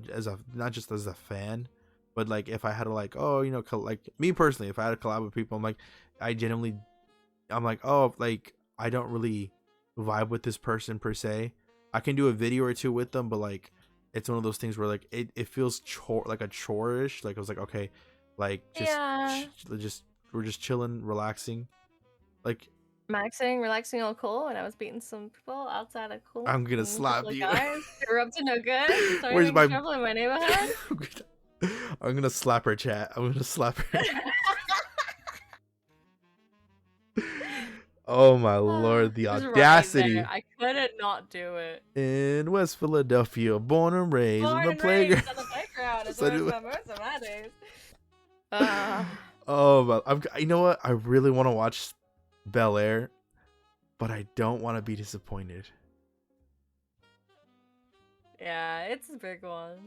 just as a fan, but like if I had to, like, oh, like me personally, if I had to collab with people, I'm like, I'm like, oh, like, I don't really vibe with this person per se. I can do a video or two with them, but like it's one of those things where like it feels like a chore-ish. Like, I was like, okay, like, just we're just chilling, relaxing, like Relaxing, all cool. And I was beating some people outside of cool. I'm gonna slap you. Guys, you're up to no good. Where's my trouble in my neighborhood? I'm gonna slap her, chat. I'm gonna slap her. Oh my lord, the audacity. Right, I couldn't not do it. In West Philadelphia, born and raised on the playground. On the playground is So where I spent most of my days. Oh, but you know what? I really want to watch Bel Air, but I don't want to be disappointed. Yeah, it's a big one.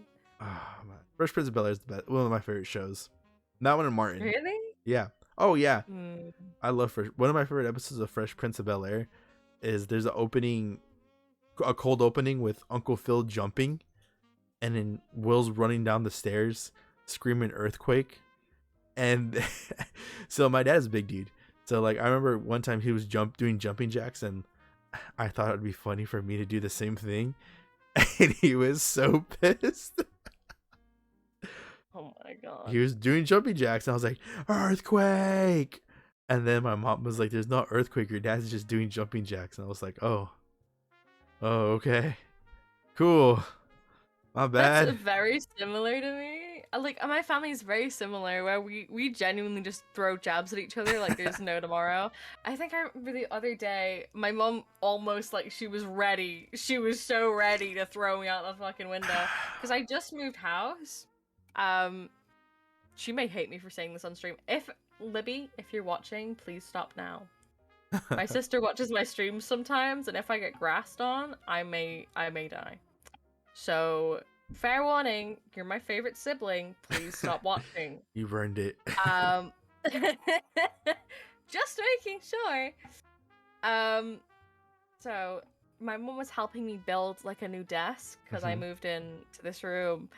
Fresh Prince of Bel Air is one of my favorite shows. That one and Martin. Really? Yeah. Oh yeah. I love one of my favorite episodes of Fresh Prince of Bel Air is there's a cold opening with Uncle Phil jumping, and then Will's running down the stairs screaming earthquake. And so my dad's a big dude. So like I remember one time he was doing jumping jacks, and I thought it'd be funny for me to do the same thing. And he was so pissed. Oh my god. He was doing jumping jacks, and I was like, earthquake. And then my mom was like, there's no earthquake, your dad's just doing jumping jacks. And I was like, oh, okay, cool, my bad. That's very similar to me. Like, my family is very similar, where we genuinely just throw jabs at each other like there's no tomorrow. I think I remember the other day, my mom almost, like, she was ready. She was so ready to throw me out the fucking window. Because I just moved house. She may hate me for saying this on stream. Libby, if you're watching, please stop now. My sister watches my streams sometimes, and if I get grassed on, I may die. So, fair warning, you're my favorite sibling. Please stop watching. You've earned it. Just making sure. So my mom was helping me build like a new desk because I moved into this room.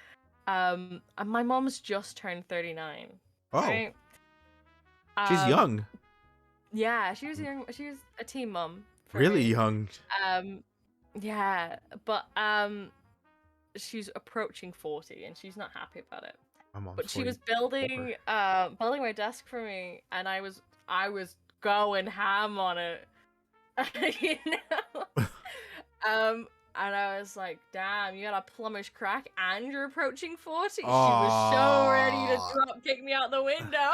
And my mom's just turned 39. Oh. Right? She's young. Yeah, she was young. She was a teen mom. Really young. Yeah, but she's approaching 40 and she's not happy about it. But she was building my desk for me, and I was going ham on it. You know? And I was like, damn, you got a plumber's crack and you're approaching 40? She was so ready to drop kick me out the window.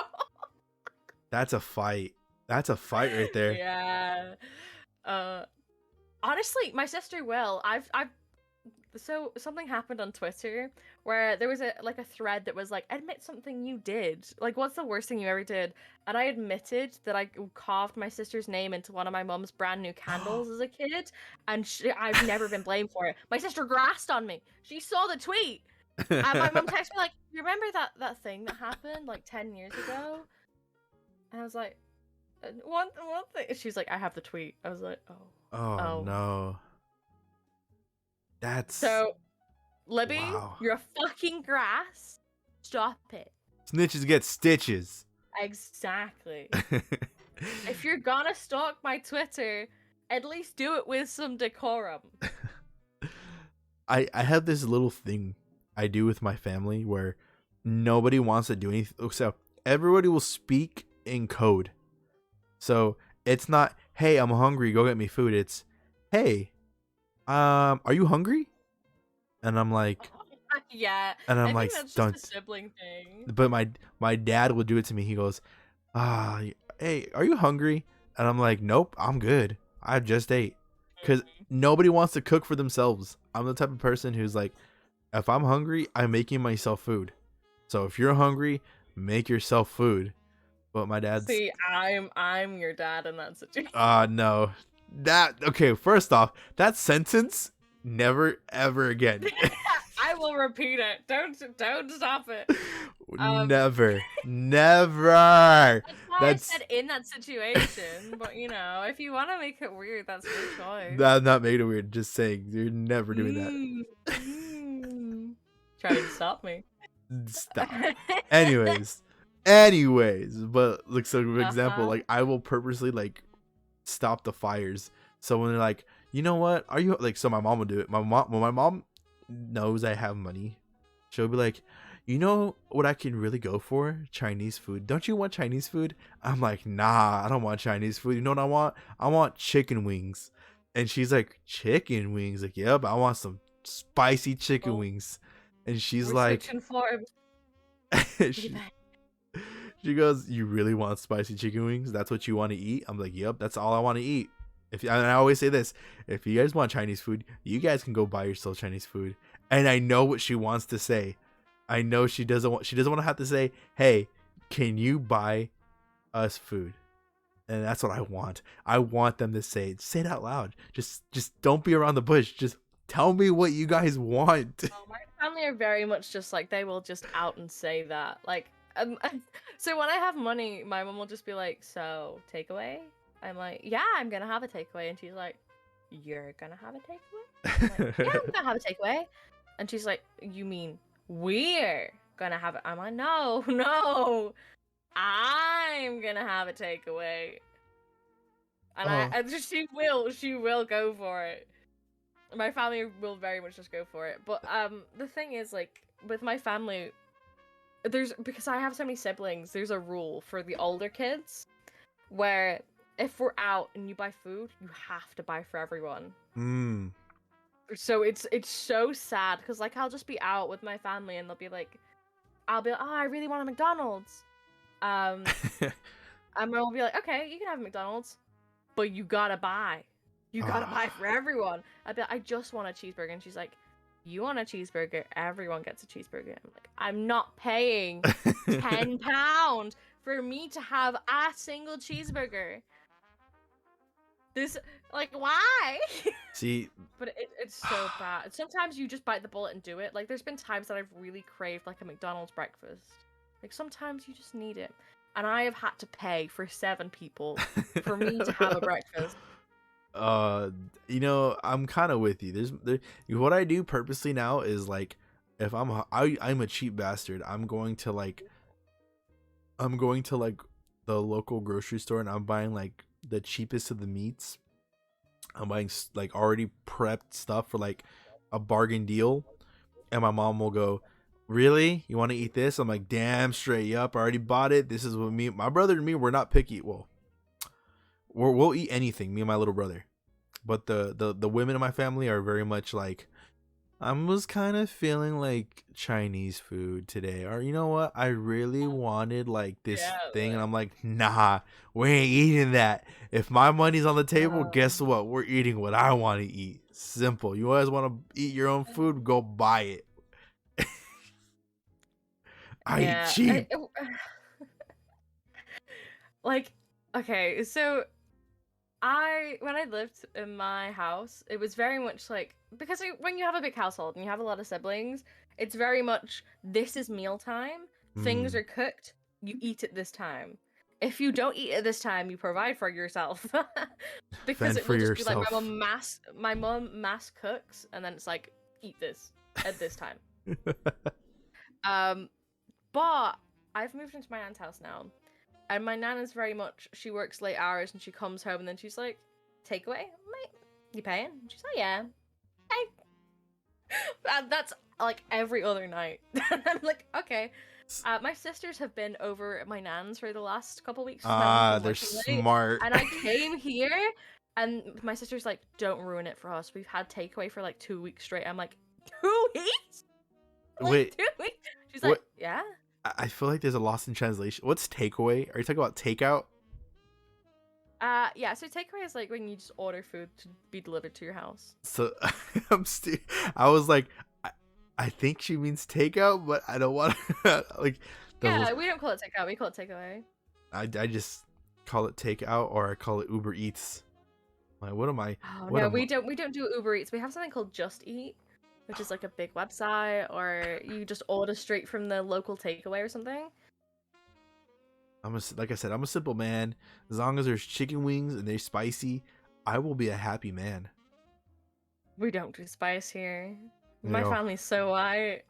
That's a fight. That's a fight right there. Yeah. Honestly, my sister will. So something happened on Twitter where there was a thread that was like, admit something you did. Like, what's the worst thing you ever did? And I admitted that I carved my sister's name into one of my mom's brand new candles as a kid, and I've never been blamed for it. My sister grassed on me. She saw the tweet, and my mom texted me like, "You remember that thing that happened like 10 years ago?" And I was like, "One thing." She's like, "I have the tweet." I was like, "Oh no." That's so, Libby, you're a fucking grass. Stop it. Snitches get stitches. Exactly. If you're gonna stalk my Twitter, at least do it with some decorum. I have this little thing I do with my family where nobody wants to do anything. So everybody will speak in code. So it's not, hey, I'm hungry, go get me food. It's, hey, are you hungry? And I'm like, Yeah, And I I'm think like, that's just don't. a sibling thing. But my dad will do it to me. He goes, hey, are you hungry? And I'm like, nope, I'm good. I just ate. Because nobody wants to cook for themselves. I'm the type of person who's like, if I'm hungry, I'm making myself food. So if you're hungry, make yourself food. But my dad's See, I'm your dad in that situation. no. Okay, first off, that sentence, never ever again. I will repeat it. Don't stop it. Never. Never. That's why That's I said in that situation. But you know, if you want to make it weird, that's your choice. I'm not making it weird, just saying you're never doing that. Trying to stop me. Stop. Anyways, but like, so for example, like I will purposely like stop the fires. So when they're like, you know what, are you like, so my mom will do it. When my mom knows I have money, she'll be like, you know what I can really go for? Chinese food. Don't you want Chinese food? I'm like, nah, I don't want Chinese food. You know what I want? I want chicken wings. And she's like, chicken wings? Like, yeah, but I want some spicy chicken wings. And she's like, she goes, you really want spicy chicken wings? That's what you want to eat? I'm like, yep, that's all I want to eat. And I always say this, if you guys want Chinese food, you guys can go buy yourself Chinese food. And I know what she wants to say. I know she doesn't want to have to say, hey, can you buy us food? And that's what I want. I want them to say it out loud. Just don't be around the bush. Just tell me what you guys want. Oh, my family are very much just like, they will just out and say that. Like, so when I have money, my mom will just be like, so takeaway? I'm like, yeah, I'm gonna have a takeaway. And she's like, you're gonna have a takeaway? I'm like, yeah, I'm gonna have a takeaway. And she's like, you mean we're gonna have it? I'm like, no, I'm gonna have a takeaway. And she will go for it. My family will very much just go for it. But the thing is, like, with my family, because I have so many siblings, there's a rule for the older kids where if we're out and you buy food, you have to buy for everyone. So it's so sad because, like, I'll just be out with my family and they'll be like, I'll be like, oh, I really want a McDonald's. And my mom will be like, okay, you can have a McDonald's, but you gotta buy. You gotta buy for everyone. I'd be like, I just want a cheeseburger. And she's like, you want a cheeseburger? Everyone gets a cheeseburger. I'm like, I'm not paying £10 for me to have a single cheeseburger. This, like, why? See, but it's so bad. Sometimes you just bite the bullet and do it. Like, there's been times that I've really craved, like, a McDonald's breakfast. Like, sometimes you just need it. And I have had to pay for 7 people for me to have a breakfast. You know, I'm kind of with you. What I do purposely now is, like, if I'm a cheap bastard, I'm going to like the local grocery store and I'm buying like the cheapest of the meats. I'm buying like already prepped stuff for like a bargain deal. And my mom will go, really? You want to eat this? I'm like, damn straight. Yup, I already bought it. This is what my brother and me, we're not picky. Well, we'll eat anything, me and my little brother. But the women in my family are very much like, I was kind of feeling like Chinese food today. Or, you know what? I really wanted like this thing. And I'm like, nah, we ain't eating that. If my money's on the table, guess what? We're eating what I want to eat. Simple. You always want to eat your own food? Go buy it. I eat cheap. Like, okay, so when I lived in my house, it was very much like, because when you have a big household and you have a lot of siblings, it's very much, this is mealtime, things are cooked, you eat at this time. If you don't eat at this time, you provide for yourself. Because it will just be like, my mom mass cooks, and then it's like, eat this at this time. But I've moved into my aunt's house now. And my nan is very much, she works late hours and she comes home and then she's like, takeaway? I'm like, you paying? She's like, yeah. Hey. And that's like every other night. I'm like, okay. My sisters have been over at my nan's for the last couple weeks. They're smart. And I came here and my sister's like, don't ruin it for us. We've had takeaway for like 2 weeks straight. I'm like, 2 weeks? Wait, doing? She's what? like, yeah. I feel like there's a loss in translation. What's takeaway? Are you talking about takeout? Yeah. So takeaway is like when you just order food to be delivered to your house. So I was like, I think she means takeout, but I don't want to like. Yeah, we don't call it takeout. We call it takeaway. I just call it takeout, or I call it Uber Eats. Like, what am I? Oh what no, am we don't do Uber Eats. We have something called Just Eat, which is like a big website, or you just order straight from the local takeaway or something. like I said, I'm a simple man. As long as there's chicken wings and they're spicy, I will be a happy man. We don't do spice here. You My know. family's so white.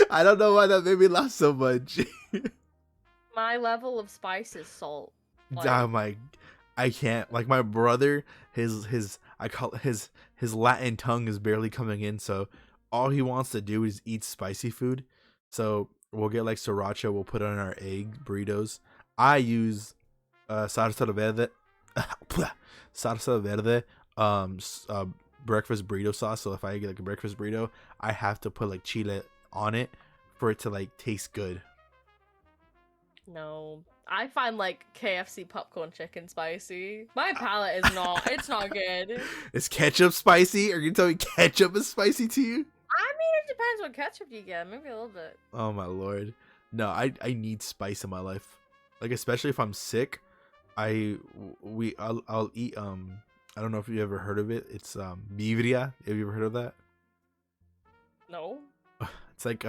I don't know why that made me laugh so much. My level of spice is salt. Oh I can't. Like my brother, I call it his Latin tongue is barely coming in, so all he wants to do is eat spicy food. So we'll get like sriracha, we'll put it on our egg burritos. I use salsa verde, breakfast burrito sauce. So if I get like a breakfast burrito, I have to put like chile on it for it to like taste good. No, I find like KFC popcorn chicken spicy. My palate is not. It's not good. Is ketchup spicy? Are you telling me ketchup is spicy to you? I mean, it depends what ketchup you get. Maybe a little bit. Oh my lord. No, I need spice in my life. Like especially if I'm sick, I'll eat I don't know if you ever heard of it. It's birria. Have you ever heard of that? No. It's like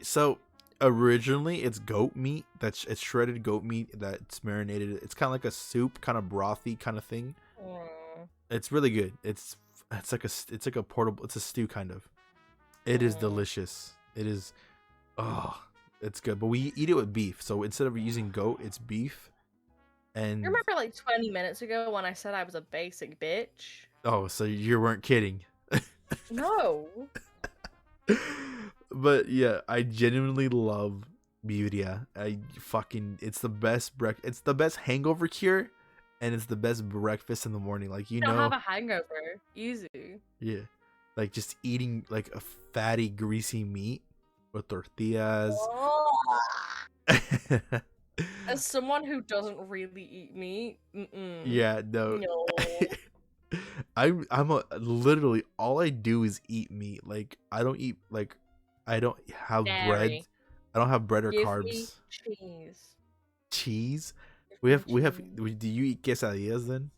so originally it's goat meat. It's shredded goat meat that's marinated. It's kind of like a soup, kind of brothy kind of thing. It's really good. It's like a portable. It's a stew kind of. It is delicious. It is. Oh, it's good. But we eat it with beef. So instead of using goat, it's beef. And You remember like 20 minutes ago when I said I was a basic bitch? oh, so you weren't kidding. No. But yeah, I genuinely love birria. It's the best it's the best hangover cure, and it's the best breakfast in the morning. Like you don't know, have a hangover. Easy. yeah, like just eating like a fatty, greasy meat with tortillas. As someone who doesn't really eat meat, Yeah, no. No. I'm literally all I do is eat meat. Like I don't eat I don't have bread. Dairy. I don't have bread or Give carbs. me cheese. Cheese? Give We me have cheese. do you eat quesadillas then?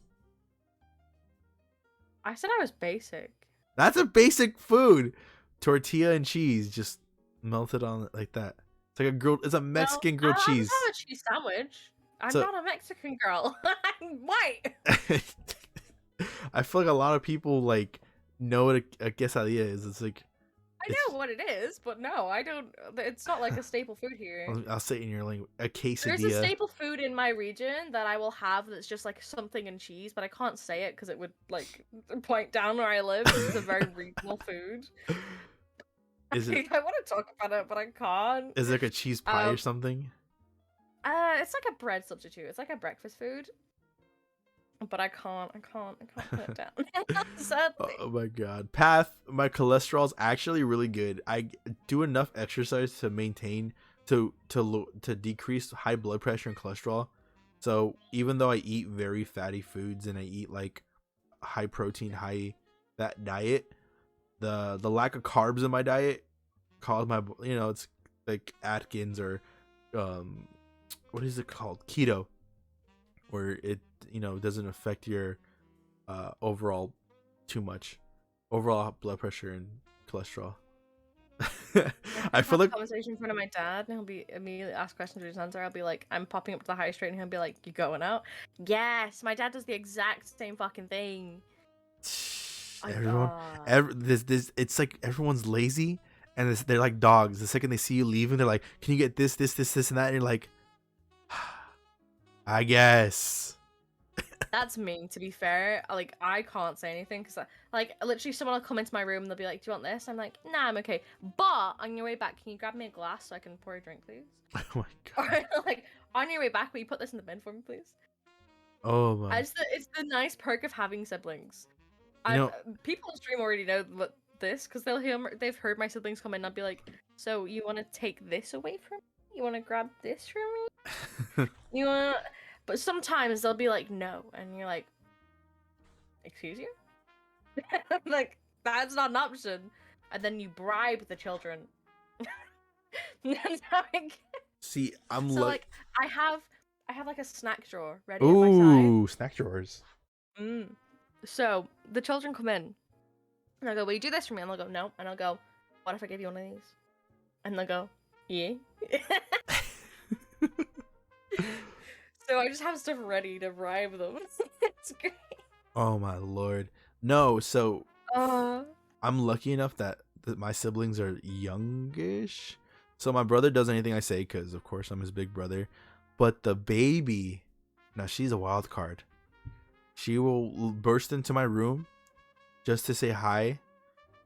I said I was basic. That's a basic food. Tortilla and cheese just melted on it like that. It's like it's a Mexican grilled I cheese. have a cheese sandwich. I'm So- not a Mexican girl. I'm white. I feel like a lot of people like know what a quesadilla is. It's like I know what it is, but no, I don't. It's not like a staple food here. I'll say it in your language. A quesadilla. There's a staple food in my region that I will have that's just like something in cheese, but I can't say it because it would like point down where I live. It's a very regional food. Is it? I want to talk about it, but I can't. Is it like a cheese pie or something? It's like a bread substitute. It's like a breakfast food. But I can't put it down. Sadly. Oh my god. Path, my cholesterol's actually really good. I do enough exercise to maintain to decrease high blood pressure and cholesterol. So even though I eat very fatty foods and I eat like high protein, high fat diet, the lack of carbs in my diet cause my it's like Atkins or what is it called? Keto, where it doesn't affect your overall too much overall blood pressure and cholesterol. I feel like conversation in front of my dad and he'll be immediately ask questions to his answer. I'll be like, I'm popping up to the high street and he'll be like, you going out? Yes, my dad does the exact same fucking thing. everyone it's like everyone's lazy and they're like dogs. The second they see you leaving, they're like, can you get this and that, and you're like, I guess. That's mean, to be fair. Like, I can't say anything because, like, literally someone will come into my room and they'll be like, do you want this? I'm like, nah, I'm okay. But on your way back, can you grab me a glass so I can pour a drink, please? Oh my god. Or, like, on your way back, will you put this in the bin for me, please? Oh my. It's the nice perk of having siblings. People on stream already know this because they've heard my siblings come in and I'll be like, so you want to take this away from me? You want to grab this from me? You want? But sometimes they'll be like, no, and you're like, excuse you? Like, that's not an option. And then you bribe the children. That's how it gets. See, I'm So like I have like a snack drawer ready at Ooh, my side. snack drawers. So the children come in and I'll go, will you do this for me? And they'll go, no. And I'll go, what if I give you one of these? And they'll go, yeah. So I just have stuff ready to bribe them. It's great. Oh my lord. No, so Uh, I'm lucky enough that my siblings are youngish. So my brother does anything I say because, of course, I'm his big brother. But the baby, now she's a wild card. She will burst into my room just to say hi.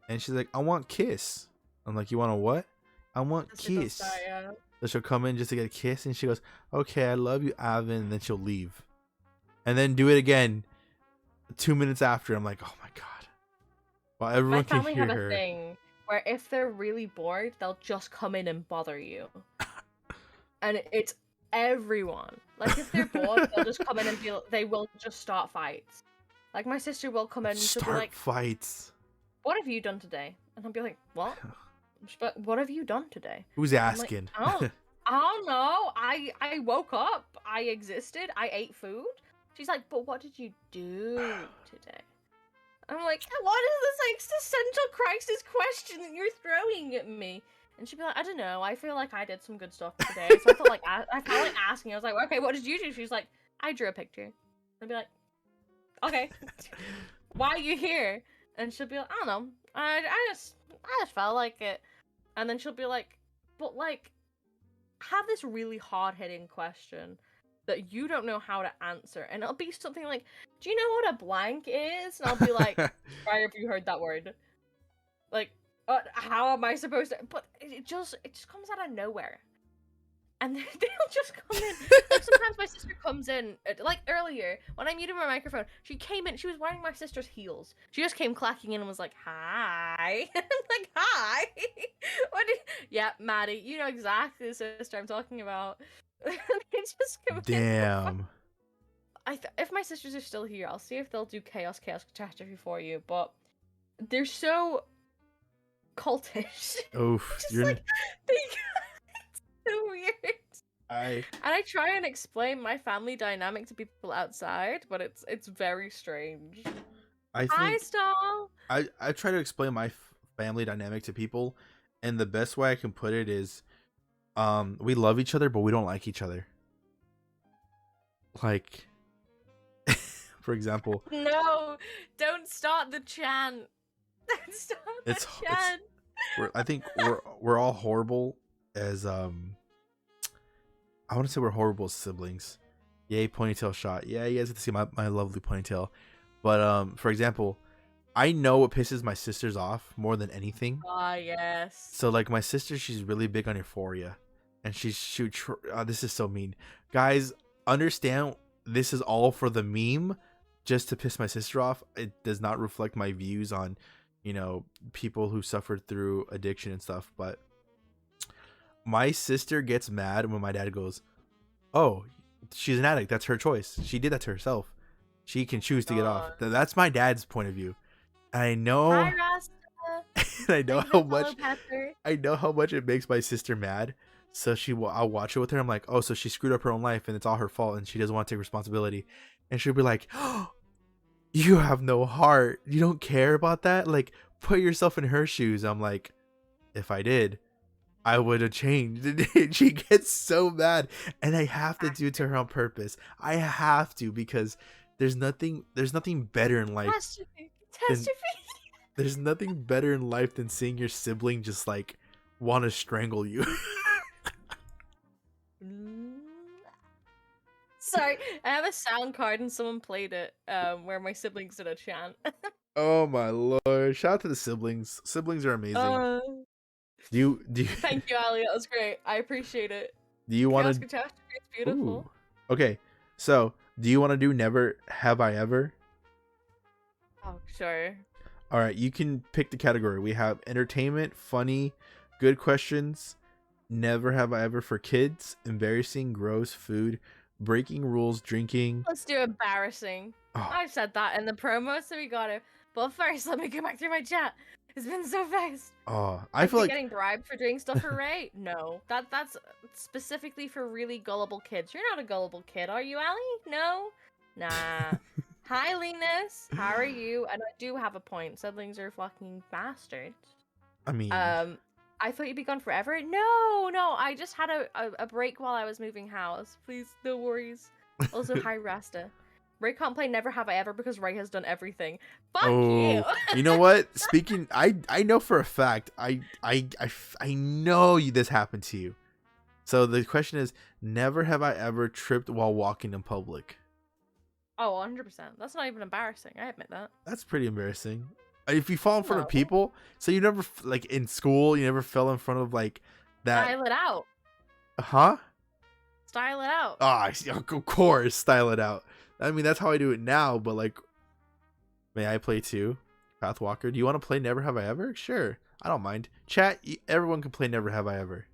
And she's like, I want kiss. I'm like, you want a what? I want kiss. So she'll come in just to get a kiss. And she goes, okay, I love you, Avin. And then she'll leave. And then do it again 2 minutes after. I'm like, oh my God. Well, everyone my family can have hear a her. thing where if they're really bored, they'll just come in and bother you. And it's everyone. Like if they're bored, they'll just come in and they will just start fights. Like my sister will come in and she'll be Start like, fights. what have you done today? And I'll be like, what? But what have you done today? Who's asking? Like, I don't know. I woke up. I existed. I ate food. She's like, but what did you do today? I'm like, what is this existential crisis question that you're throwing at me? And she'd be like, I don't know. I feel like I did some good stuff today. So I felt like asking. I was like, okay, what did you do? She's like, I drew a picture. I'd be like, okay. Why are you here? And she'll be like, I don't know. I just felt like it. And then she'll be like, but like, have this really hard-hitting question that you don't know how to answer. And it'll be something like, do you know what a blank is? And I'll be like, why have you heard that word? Like, how am I supposed to? But it just comes out of nowhere. And they'll just come in. Like, sometimes my sister comes in, like earlier, when I muted my microphone, she came in, she was wearing my sister's heels. She just came clacking in and was like, hi. I'm like, hi. Yeah, Maddie, you know exactly the sister I'm talking about. They just come Damn. in. If my sisters are still here, I'll see if they'll do chaos catastrophe for you, but they're so cultish. Oof. Just You're... like, it's so weird. And I try and explain my family dynamic to people outside, but it's very strange. Hi, Stall. I try to explain my family dynamic to people, and the best way I can put it is, we love each other, but we don't like each other. Like, for example. No, don't start the chant. Don't start the chant. I think we're all horrible as I want to say we're horrible as siblings. Yay, ponytail shot. Yeah, you guys get to see my lovely ponytail. But for example, I know what pisses my sisters off more than anything. Ah, yes. So like my sister, she's really big on euphoria, and this is so mean. Guys, understand this is all for the meme, just to piss my sister off. It does not reflect my views on, people who suffered through addiction and stuff. But my sister gets mad when my dad goes, oh, she's an addict. That's her choice. She did that to herself. She can choose to get off. That's my dad's point of view. I know. Hi, Rasta. I know how much it makes my sister mad. So I'll watch it with her. I'm like, oh, so she screwed up her own life and it's all her fault and she doesn't want to take responsibility. And she'll be like, oh, you have no heart. You don't care about that? Like, put yourself in her shoes. I'm like, if I did, I would have changed. And she gets so mad, and I have to do it to her on purpose. I have to, because there's nothing better in life. There's nothing better in life than seeing your sibling just like want to strangle you. Sorry, I have a sound card and someone played it where my siblings did a chant. Oh my lord. Shout out to the siblings. Siblings are amazing. Do you Thank you, Ali. That was great. I appreciate it. Do you want to Catastrophe? It's beautiful. Ooh. Okay. So, do you want to do never have I ever? Oh, sure. All right, you can pick the category. We have entertainment, funny, good questions, never have I ever for kids, embarrassing, gross, food, breaking rules, drinking. Let's do embarrassing. Oh, I said that in the promo, so we got it. But first, let me go back through my chat. It's been so fast. I feel like getting bribed for doing stuff for Ray? No, that's specifically for really gullible kids. You're not a gullible kid, are you, Allie? No, nah. Hi, Linus. How are you? And I do have a point. Siblings are fucking bastards. I mean, I thought you'd be gone forever. No, I just had a break while I was moving house. Please, no worries. Also, hi, Rasta. Ray can't play Never Have I Ever because Ray has done everything. Fuck you. You know what? Speaking, I know for a fact, I know this happened to you. So the question is, never have I ever tripped while walking in public. Oh, 100%. That's not even embarrassing. I admit that. That's pretty embarrassing. If you fall in front of people, so you never, like in school, you never fell in front of like that. Style it out. Huh? Style it out. Of course, style it out. I mean, that's how I do it now, but like, may I play too? Pathwalker, do you want to play Never Have I Ever? Sure, I don't mind. Chat, everyone can play Never Have I Ever.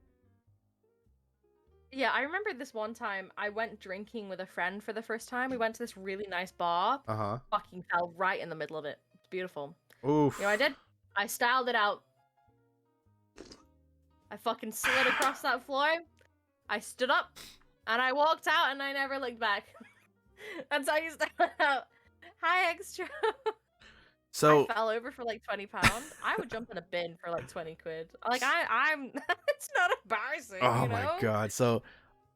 Yeah, I remember this one time I went drinking with a friend for the first time. We went to this really nice bar. Fucking fell right in the middle of it. It's beautiful. Oof. You know what I did? I styled it out. I fucking slid across that floor. I stood up and I walked out and I never looked back. That's how you style it out. Hi, extra. So I fell over for like 20 pounds. I would jump in a bin for like 20 quid. Like I'm it's not embarrassing. Oh you know? my god. So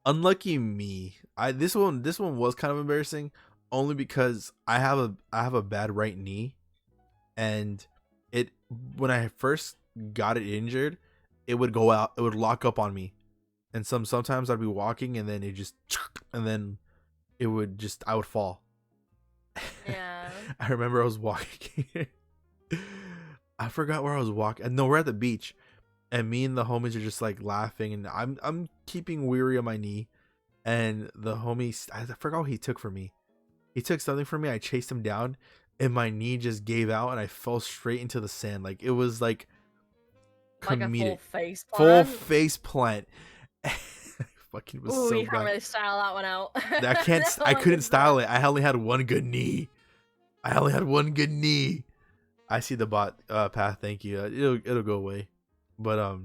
unlucky me. This one was kind of embarrassing only because I have a bad right knee, and when I first got it injured, it would go out, it would lock up on me. And sometimes I'd be walking and then I would fall. Yeah. I remember I was walking. I forgot where I was walking. No, we're at the beach, and me and the homies are just like laughing, and I'm keeping weary on my knee, and the homie, I forgot what he took from me. He took something from me. I chased him down, and my knee just gave out, and I fell straight into the sand. Like it was like comedic, full face plant. Fucking was Ooh, so you bad. can't really style that one out. I couldn't style it. I only had one good knee. I see the bot path. Thank you. It'll go away. But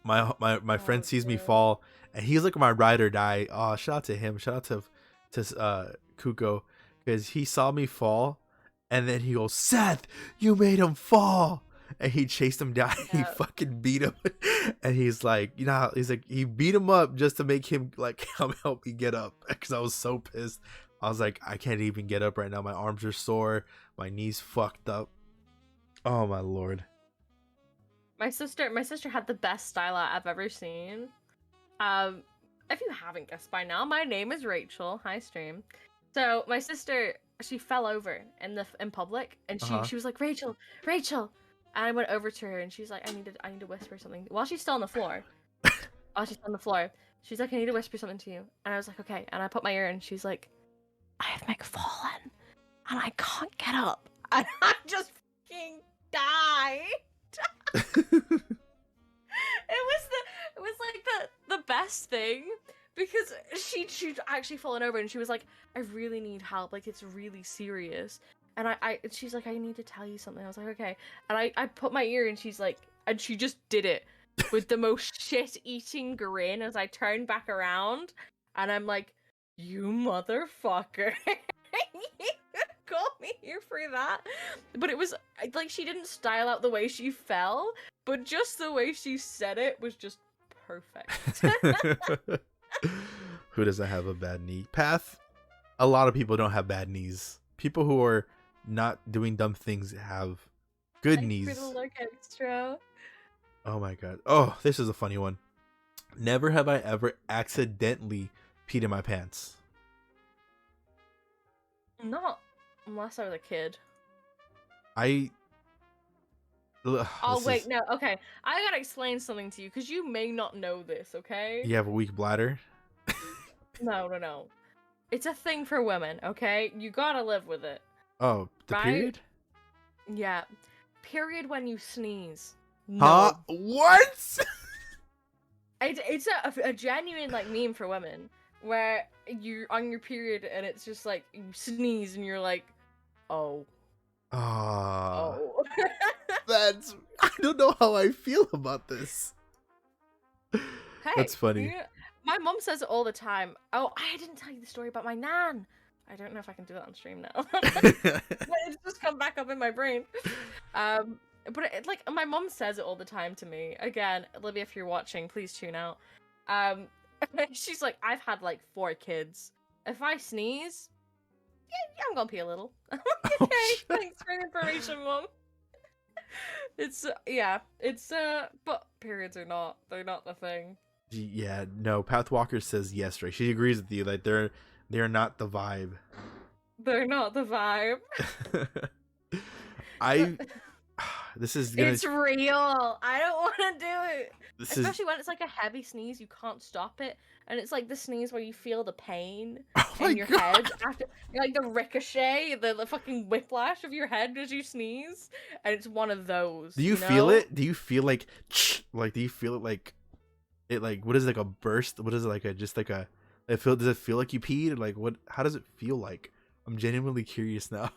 my friend sees me fall, and he's like my ride or die. Oh, shout out to him. Shout out to Kuko, because he saw me fall, and then he goes, "Seth, you made him fall." And he chased him down. And he fucking beat him, and he's like, he beat him up just to make him like come help me get up, because I was so pissed. I was like, I can't even get up right now. My arms are sore. My knees fucked up. Oh my lord. My sister had the best style out I've ever seen. If you haven't guessed by now, my name is Rachel. Hi, stream. So my sister, she fell over in public, and she was like, Rachel. And I went over to her, and she's like, I need to whisper something while she's still on the floor. She's like, I need to whisper something to you. And I was like, okay. And I put my ear in, and she's like, I have fallen, and I can't get up. And I just fucking died. It was like the best thing, because she'd actually fallen over, and she was like, I really need help, like it's really serious. And she's like, I need to tell you something. I was like, okay. And I put my ear, and she's like, and she just did it with the most shit-eating grin as I turned back around, and I'm like, you motherfucker. You call me here for that? But it was like, she didn't style out the way she fell, but just the way she said it was just perfect. Who doesn't have a bad knee? Path, a lot of people don't have bad knees. People who are not doing dumb things have good knees. For the look extra. Oh my god. Oh, this is a funny one. Never have I ever accidentally peed in my pants. Not unless I was a kid. Oh wait, no, okay. I gotta explain something to you, because you may not know this, okay? You have a weak bladder? No. It's a thing for women, okay? You gotta live with it. Oh, the Right? period? Yeah. Period when you sneeze. Huh? No. What? It's a genuine like meme for women where you're on your period and it's just like you sneeze and you're like, oh. Ah, Oh. that's. I don't know how I feel about this. Hey, That's funny. my mom says it all the time. Oh, I didn't tell you the story about my nan. I don't know if I can do that on stream now. But it's just come back up in my brain. But like my mom says it all the time to me. Again, Olivia, if you're watching, please tune out. She's like, I've had like 4 kids. If I sneeze, yeah, I'm gonna pee a little. I'm like, okay, thanks for the information, mom. It's but periods are not. They're not the thing. Yeah, no. Pathwalker says yes, right? She agrees with you. Like they're not the vibe. They're not the vibe. This is gonna. It's real. I don't want to do it. This Especially when it's like a heavy sneeze, you can't stop it, and it's like the sneeze where you feel the pain my in your God. head after, like the ricochet, the fucking whiplash of your head as you sneeze, and it's one of those. Do you feel it? Do you feel like do you feel it like it like what is it, like a burst? What is it like a just like a? Does it feel like you peed? Or like what? How does it feel like? I'm genuinely curious now.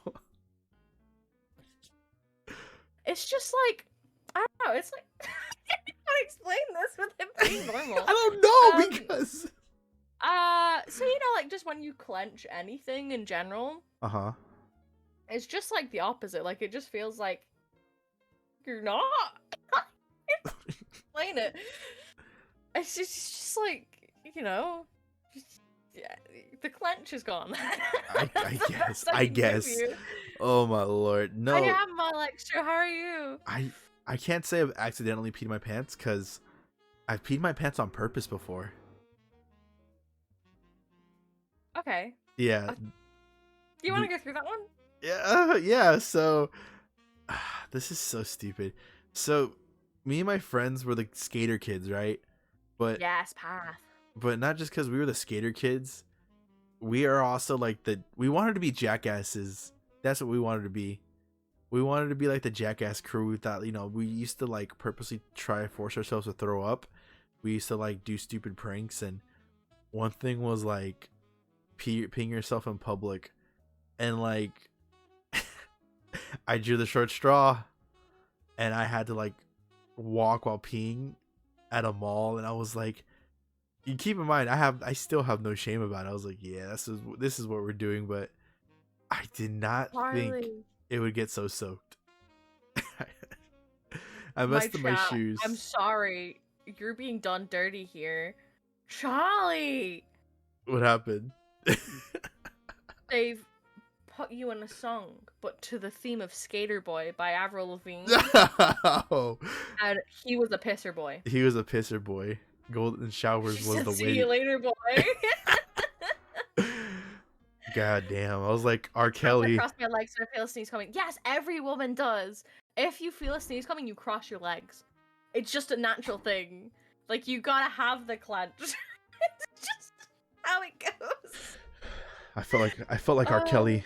It's just like I don't know. It's like I can't explain this with it being normal. I don't know because. So you know, like just when you clench anything in general, it's just like the opposite. Like it just feels like you're not. Explain it. It's just like yeah, the clench is gone. I guess. Oh my lord, no. I have my lecture. How are you? I can't say I've accidentally peed my pants because I've peed my pants on purpose before. Okay. Yeah. Do you want to go through that one? Yeah. So this is so stupid. So me and my friends were the skater kids, right? But yes, path. But not just because we were the skater kids. We are also like we wanted to be jackasses. That's what we wanted to be. We wanted to be like the jackass crew. We thought, we used to like purposely try to force ourselves to throw up. We used to like do stupid pranks, and one thing was like peeing yourself in public, and like I drew the short straw, and I had to like walk while peeing at a mall, and I was like, you keep in mind, I still have no shame about it. I was like, yeah, this is what we're doing, but I did not think it would get so soaked. I messed up my shoes. I'm sorry, you're being done dirty here, Charlie. What happened? They've put you in a song, but to the theme of Skater Boy by Avril Lavigne. Oh. And he was a pisser boy. He was a pisser boy. Golden showers was the way. See you later, boy. God damn. I was like, R. Kelly. I cross my legs when I feel a sneeze coming. Yes, every woman does. If you feel a sneeze coming, you cross your legs. It's just a natural thing. Like, you gotta have the clench. It's just how it goes. I felt like R. Kelly.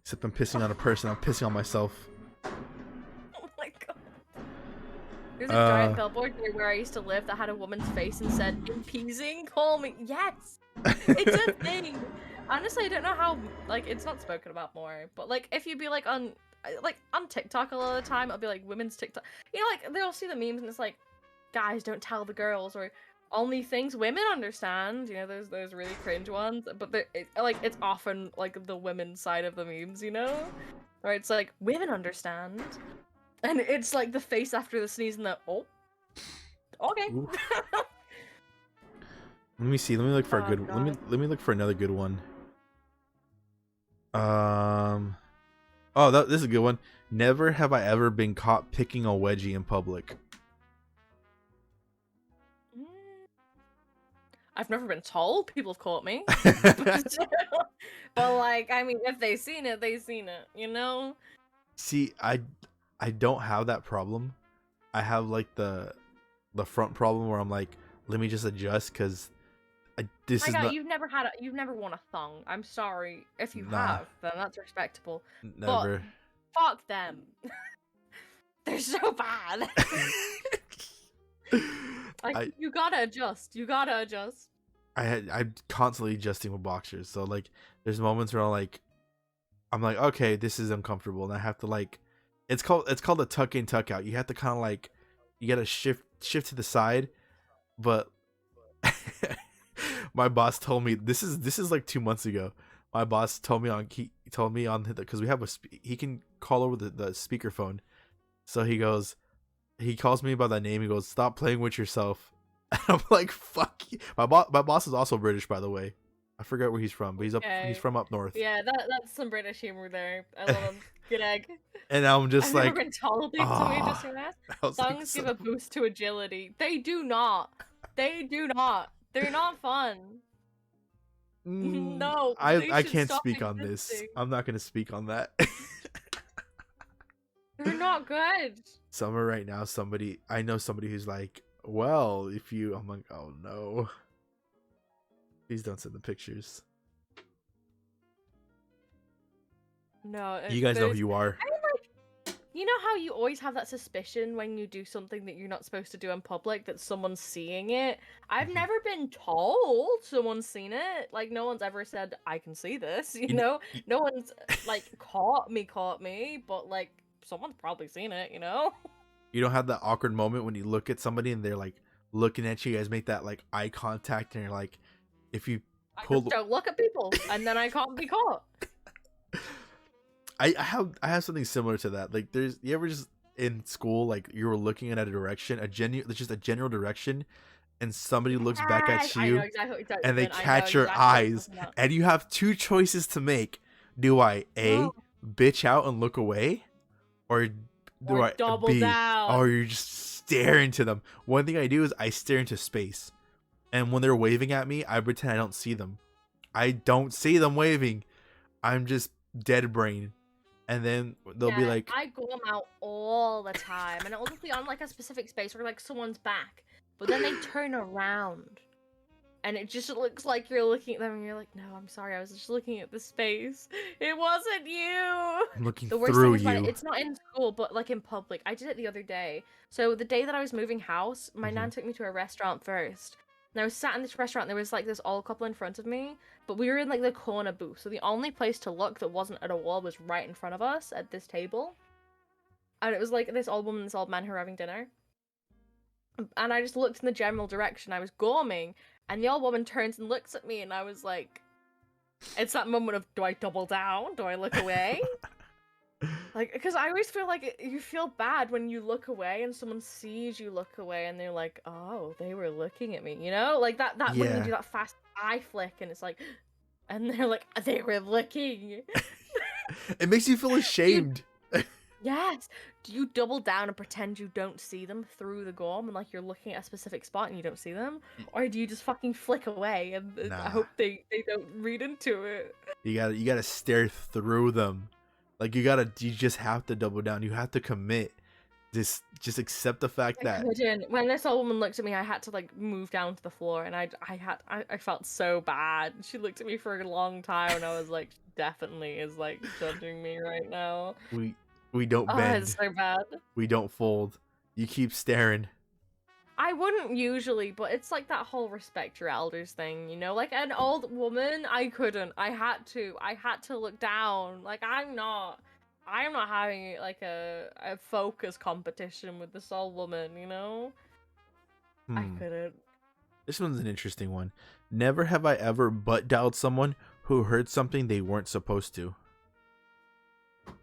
Except I'm pissing on a person, I'm pissing on myself. Oh my god. There's a giant billboard near where I used to live that had a woman's face and said, "Impeasing, call me." Yes! It's a thing! Honestly, I don't know how, like, it's not spoken about more, but, like, if you'd be, like, on TikTok a lot of the time, it'll be, like, women's TikTok. You know, like, they'll see the memes and it's like, guys, don't tell the girls, or only things women understand. You know, there's those really cringe ones, but it's often, like, the women's side of the memes, you know? Where it's like, women understand. And it's, like, the face after the sneeze and the, oh. Okay. Let me see. Let me look for a good. God. Let me look for another good one. Oh, this is a good one. Never have I ever been caught picking a wedgie in public. I've never been told. People have caught me. But like, I mean, if they seen it, they seen it. You know. See, I don't have that problem. I have like the front problem where I'm like, let me just adjust because This My is God, not you've never worn a thong. I'm sorry. If you Nah. have, then that's respectable. never. But fuck them. They're so bad. Like, you gotta adjust. You gotta adjust. I'm constantly adjusting with boxers, so like there's moments where I'm like, okay, this is uncomfortable, and I have to like, it's called a tuck in tuck out. You have to kind of like, you gotta shift to the side, but my boss told me this is like 2 months ago. My boss told me on because we have he can call over the speakerphone, so he calls me by that name. He goes, "Stop playing with yourself." And I'm like, "Fuck you." My boss is also British, by the way. I forget where he's from, but he's from up north. Yeah, that's some British humor there. I love him. Good egg. And I'm just I've like, never been told these to me just that. Songs give a boost to agility. They do not. They do not. They're not fun. No, I can't speak on this. I'm not gonna speak on that. They're not good. Summer right now, I know somebody who's like, well, I'm like, oh no. Please don't send the pictures. No. You guys know who you are. You know how you always have that suspicion when you do something that you're not supposed to do in public that someone's seeing it? I've never been told someone's seen it. Like, no one's ever said, I can see this, you know? No one's, like, caught me, but, like, someone's probably seen it, you know? You don't have that awkward moment when you look at somebody and they're, like, looking at you guys, make that, like, eye contact, and you're like, if you pull... I just don't look at people, and then I can't be caught. I have something similar to that. Like, you ever just in school, like you were looking in a direction, just a general direction, and somebody looks back at you, exactly and they catch your eyes, and you have two choices to make. Do I bitch out and look away, or do I double down? Or you're just staring into them. One thing I do is I stare into space, and when they're waving at me, I pretend I don't see them. I don't see them waving. I'm just dead brain. And then they'll be like, I go them out all the time, and it'll just be on like a specific space or like someone's back, but then they turn around, and it just looks like you're looking at them, and you're like, no, I'm sorry, I was just looking at the space. It wasn't you. I'm looking the worst through thing is you. It's not in school, but like in public. I did it the other day. So the day that I was moving house, my nan took me to a restaurant first. And I was sat in this restaurant, and there was like this old couple in front of me, but we were in like the corner booth, so the only place to look that wasn't at a wall was right in front of us at this table. And it was like this old woman and this old man who were having dinner. And I just looked in the general direction. I was gorming, and the old woman turns and looks at me, and I was like, it's that moment of, do I double down? Do I look away? Like, because I always feel like you feel bad when you look away and someone sees you look away and they're like, oh, they were looking at me, you know? Like that when you do that fast eye flick and it's like, and they're like, they were looking. It makes you feel ashamed. Yes. Do you double down and pretend you don't see them through the gorm and like you're looking at a specific spot and you don't see them? Or do you just fucking flick away and I hope they don't read into it? You gotta stare through them. Like you just have to double down. You have to commit. Just accept the fact that when this old woman looked at me, I had to like move down to the floor, and I felt so bad. She looked at me for a long time, and I was like, she definitely is like judging me right now. We don't bend. It's so bad. We don't fold. You keep staring. I wouldn't usually, but it's like that whole respect your elders thing, you know? Like an old woman, I couldn't. I had to look down. Like I'm not having like a focus competition with this old woman, you know? I couldn't. This one's an interesting one. Never have I ever butt dialed someone who heard something they weren't supposed to.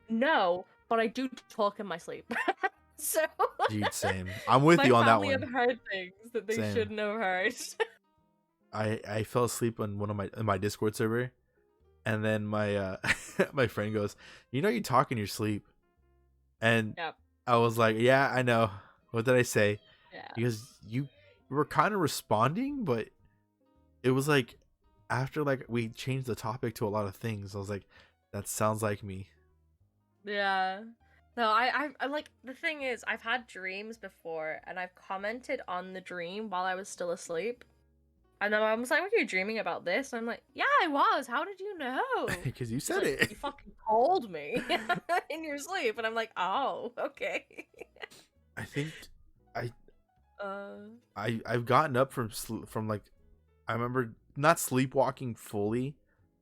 No, but I do talk in my sleep. So Dude, same. I'm with you on that one. My family have heard things that they shouldn't have heard. I fell asleep on my Discord server, and then my my friend goes, "You know you talk in your sleep," and I was like, "Yeah, I know. What did I say?" Yeah. Because you were kind of responding, but it was like after like we changed the topic to a lot of things. I was like, "That sounds like me." Yeah. No, I like, the thing is, I've had dreams before, and I've commented on the dream while I was still asleep. And then my mom was like, "Were you dreaming about this?" And I'm like, "Yeah, I was. How did you know?" Because you She's said like, it. "You fucking told me in your sleep." And I'm like, "Oh, okay." I think I Uh, I've gotten up from like, I remember not sleepwalking fully,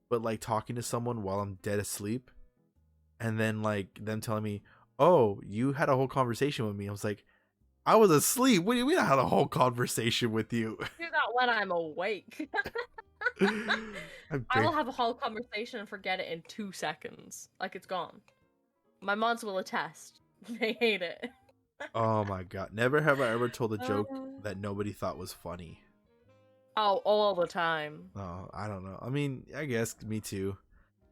but like talking to someone while I'm dead asleep, and then like them telling me, "Oh, you had a whole conversation with me." I was like, "I was asleep. What do you mean I had a whole conversation with you?" do that when I'm awake. I will have a whole conversation and forget it in 2 seconds. Like it's gone. My mods will attest. They hate it. Oh my god. Never have I ever told a joke Uh, that nobody thought was funny. Oh, all the time. Oh, I don't know. I mean, I guess me too.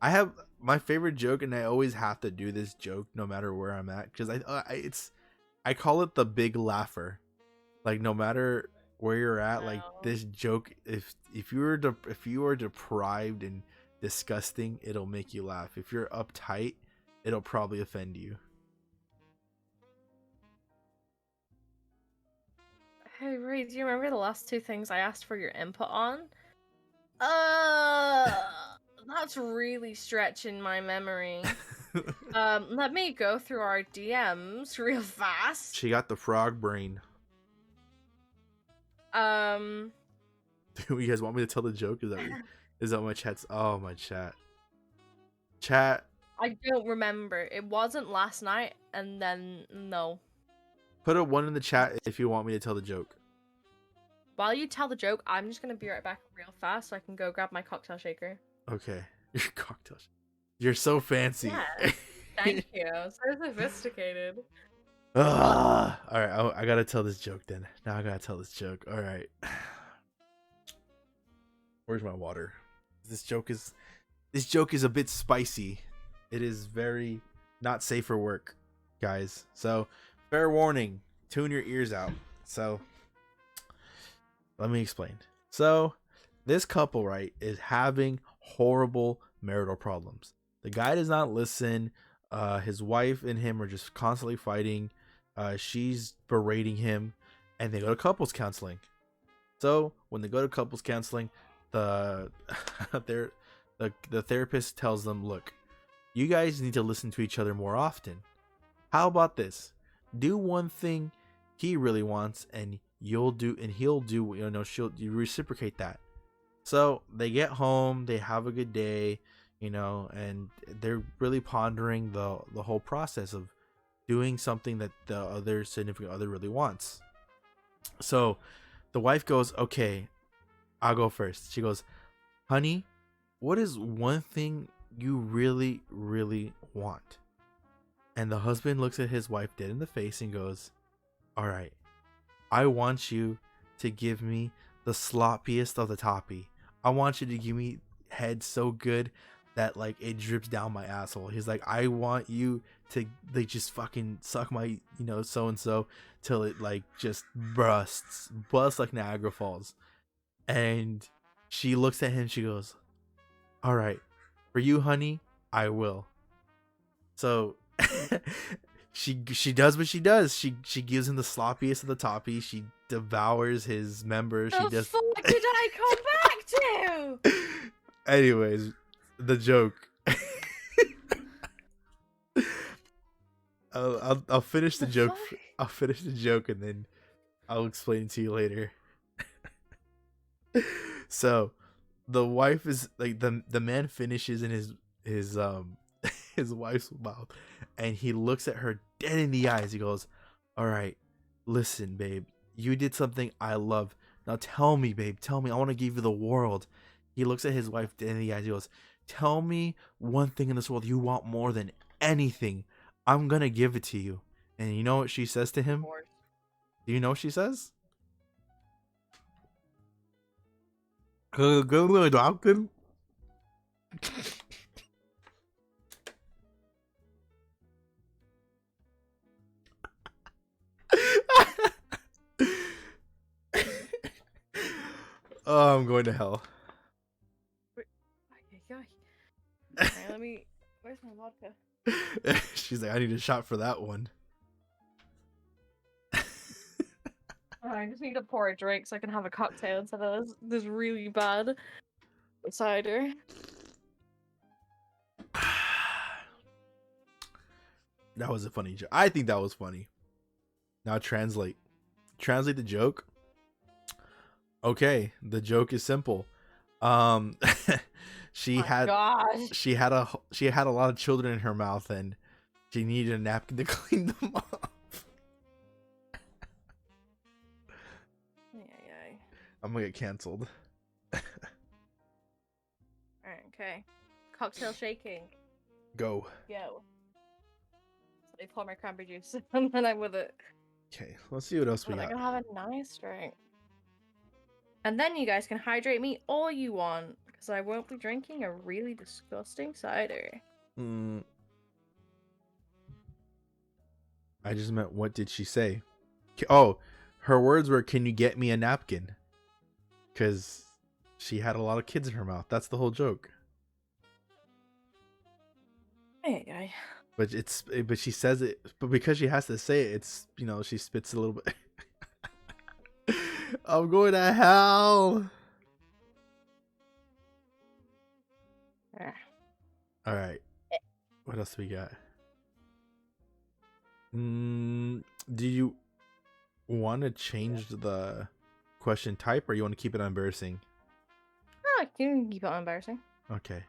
I have my favorite joke, and I always have to do this joke no matter where I'm at, because I call it the big laugher. Like no matter where you're at, like this joke, if you are deprived and disgusting, it'll make you laugh. If you're uptight, it'll probably offend you. Hey, Ray, do you remember the last 2 things I asked for your input on? That's really stretching my memory. Let me go through our DMs real fast. She got the frog brain. Um, Do you guys want me to tell the joke? Is that my chat's? Oh, my chat. Chat. I don't remember. It wasn't last night, and then no. Put a 1 in the chat if you want me to tell the joke. While you tell the joke, I'm just gonna be right back real fast so I can go grab my cocktail shaker. Okay. Your cocktail. You're so fancy. Yeah. Thank you. So sophisticated. All right, I gotta tell this joke then. Now I gotta tell this joke. All right. Where's my water? This joke is a bit spicy. It is very not safe for work, guys. So, fair warning. Tune your ears out. So, let me explain. So, this couple, right, is having horrible marital problems. The guy does not listen. His wife and him are just constantly fighting. She's berating him, and they go to couples counseling. So when they go to couples counseling, the therapist tells them, "Look, you guys need to listen to each other more often. How about this? Do one thing he really wants, and he'll do. You reciprocate that." So they get home, they have a good day, and they're really pondering the whole process of doing something that the other significant other really wants. So the wife goes, "Okay, I'll go first." She goes, "Honey, what is one thing you really, really want?" And the husband looks at his wife dead in the face and goes, "All right, I want you to give me the sloppiest of the toppy. I want you to give me head so good that like it drips down my asshole." He's like, "I want you to like just fucking suck my so and so till it like just busts like Niagara Falls." And she looks at him, she goes, "All right, for you, honey, I will." So she does what she does. She gives him the sloppiest of the toppy. She devours his members. The fuck did I come back to? Anyways, the joke. I'll finish the joke. Fuck? I'll finish the joke and then I'll explain to you later. So, the wife is like the man finishes in his his wife's mouth, and he looks at her dead in the eyes. He goes, "All right, listen, babe. You did something I love. Now tell me, babe. Tell me. I want to give you the world." He looks at his wife dead in the eyes. He goes, "Tell me one thing in this world you want more than anything. I'm gonna give it to you." And you know what she says to him? Do you know what she says? Oh, I'm going to hell. Alright, where's my vodka? She's like, "I need a shot for that one." I just need to pour a drink so I can have a cocktail instead of this really bad cider. That was a funny joke. I think that was funny. Now translate. Translate the joke. Okay, the joke is simple. She had a lot of children in her mouth and she needed a napkin to clean them off. I'm gonna get canceled. Alright, okay. Cocktail shaking. Go. Yo. So I pour my cranberry juice and then I'm with it. Okay, let's see what else we But I got. can have a nice drink. And then you guys can hydrate me all you want, because I won't be drinking a really disgusting cider. I just meant, what did she say? Oh, her words were, "Can you get me a napkin?" Because she had a lot of kids in her mouth. That's the whole joke. Hey. But she says it, but because she has to say it, it's, you know, she spits a little bit. I'm going to hell. All right. What else do we got? Do you want to change the question type, or you want to keep it embarrassing? Oh, you can keep it embarrassing. Okay.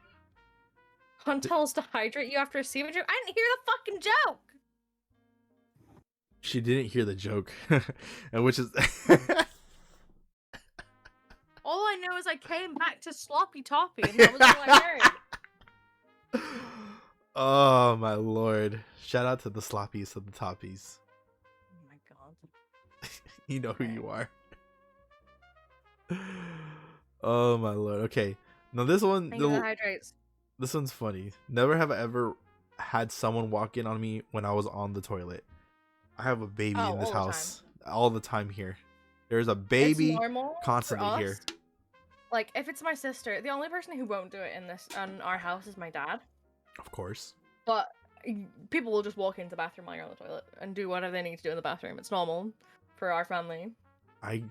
Hunt tells to hydrate you after a semen joke. I didn't hear the fucking joke. She didn't hear the joke, and which is. All I know is I came back to Sloppy Toppy, and that was all I heard. Oh my lord! Shout out to the sloppies of the toppies. Oh my god. You know who you are. Oh my lord. Okay. Now this one. Hydrates. This one's funny. Never have I ever had someone walk in on me when I was on the toilet. I have a baby in this house all the time here. There's a baby constantly here. Like, if it's my sister, the only person who won't do it in our house is my dad. Of course. But people will just walk into the bathroom while you're on the toilet and do whatever they need to do in the bathroom. It's normal for our family. I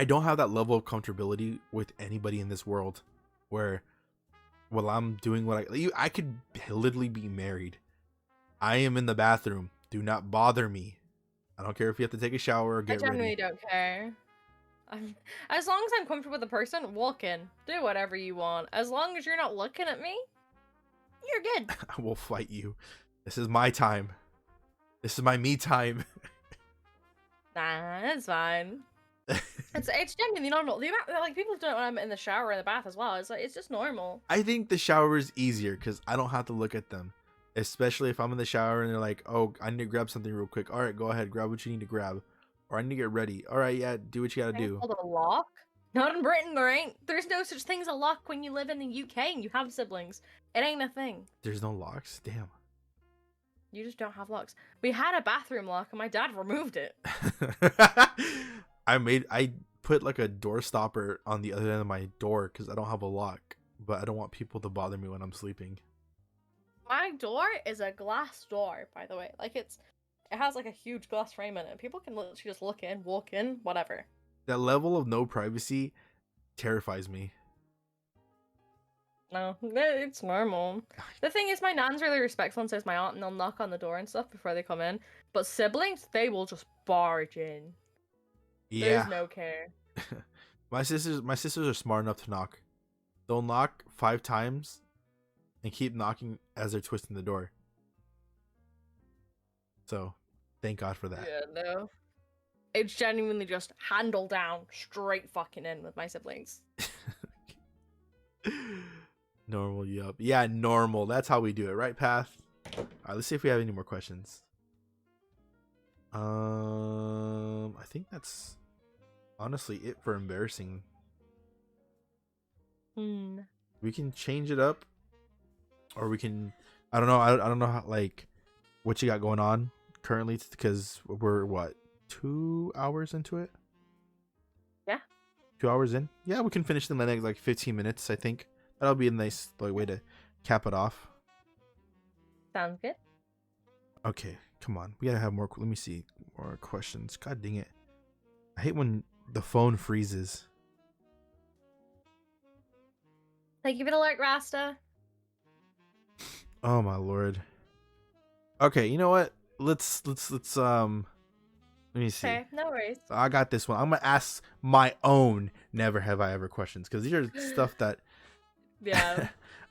don't have that level of comfortability with anybody in this world where while I'm doing what I could literally be married. I am in the bathroom. Do not bother me. I don't care if you have to take a shower or get ready. I genuinely don't care. As long as I'm comfortable with the person, walk in. Do whatever you want. As long as you're not looking at me, you're good. I will fight you. This is my time. This is my me time. Nah, it's fine. It's genuinely normal. The amount, like, people do it when I'm in the shower or in the bath as well. It's like, it's just normal. I think the shower is easier because I don't have to look at them. Especially if I'm in the shower and they're like, "Oh, I need to grab something real quick." All right, go ahead, grab what you need to grab. Or I need to get ready. All right, yeah, do what you gotta do. Called a lock? Not in Britain, there ain't. There's no such thing as a lock when you live in the UK and you have siblings. It ain't a thing. There's no locks? Damn. You just don't have locks. We had a bathroom lock and my dad removed it. I put like a door stopper on the other end of my door because I don't have a lock, but I don't want people to bother me when I'm sleeping. My door is a glass door, by the way. Like, it has like a huge glass frame in it. People can literally just look in, walk in, whatever. That level of no privacy terrifies me. No, it's normal. The thing is, my nan's really respectful and says my aunt, and they'll knock on the door and stuff before they come in. But siblings, they will just barge in. Yeah. There's no care. My sisters are smart enough to knock. They'll knock 5 times and keep knocking as they're twisting the door. So, thank God for that. Yeah, no. It's genuinely just handle down, straight fucking in with my siblings. Normal, yup. Yeah, normal. That's how we do it, right, Path? Alright, let's see if we have any more questions. I think that's honestly it for embarrassing. We can change it up. Or we can, I don't know. I don't know how, like, what you got going on currently, because we're what, 2 hours into it? Yeah. 2 hours in? Yeah, we can finish in the next like 15 minutes. I think that'll be a nice like way to cap it off. Sounds good. Okay, come on. We gotta have more. Let me see more questions. God dang it. I hate when the phone freezes. Thank you for the alert, Rasta. Oh my lord. Okay, you know what? Let's let me see. Okay, no worries. I got this one. I'm gonna ask my own never have I ever questions because these are stuff that Yeah.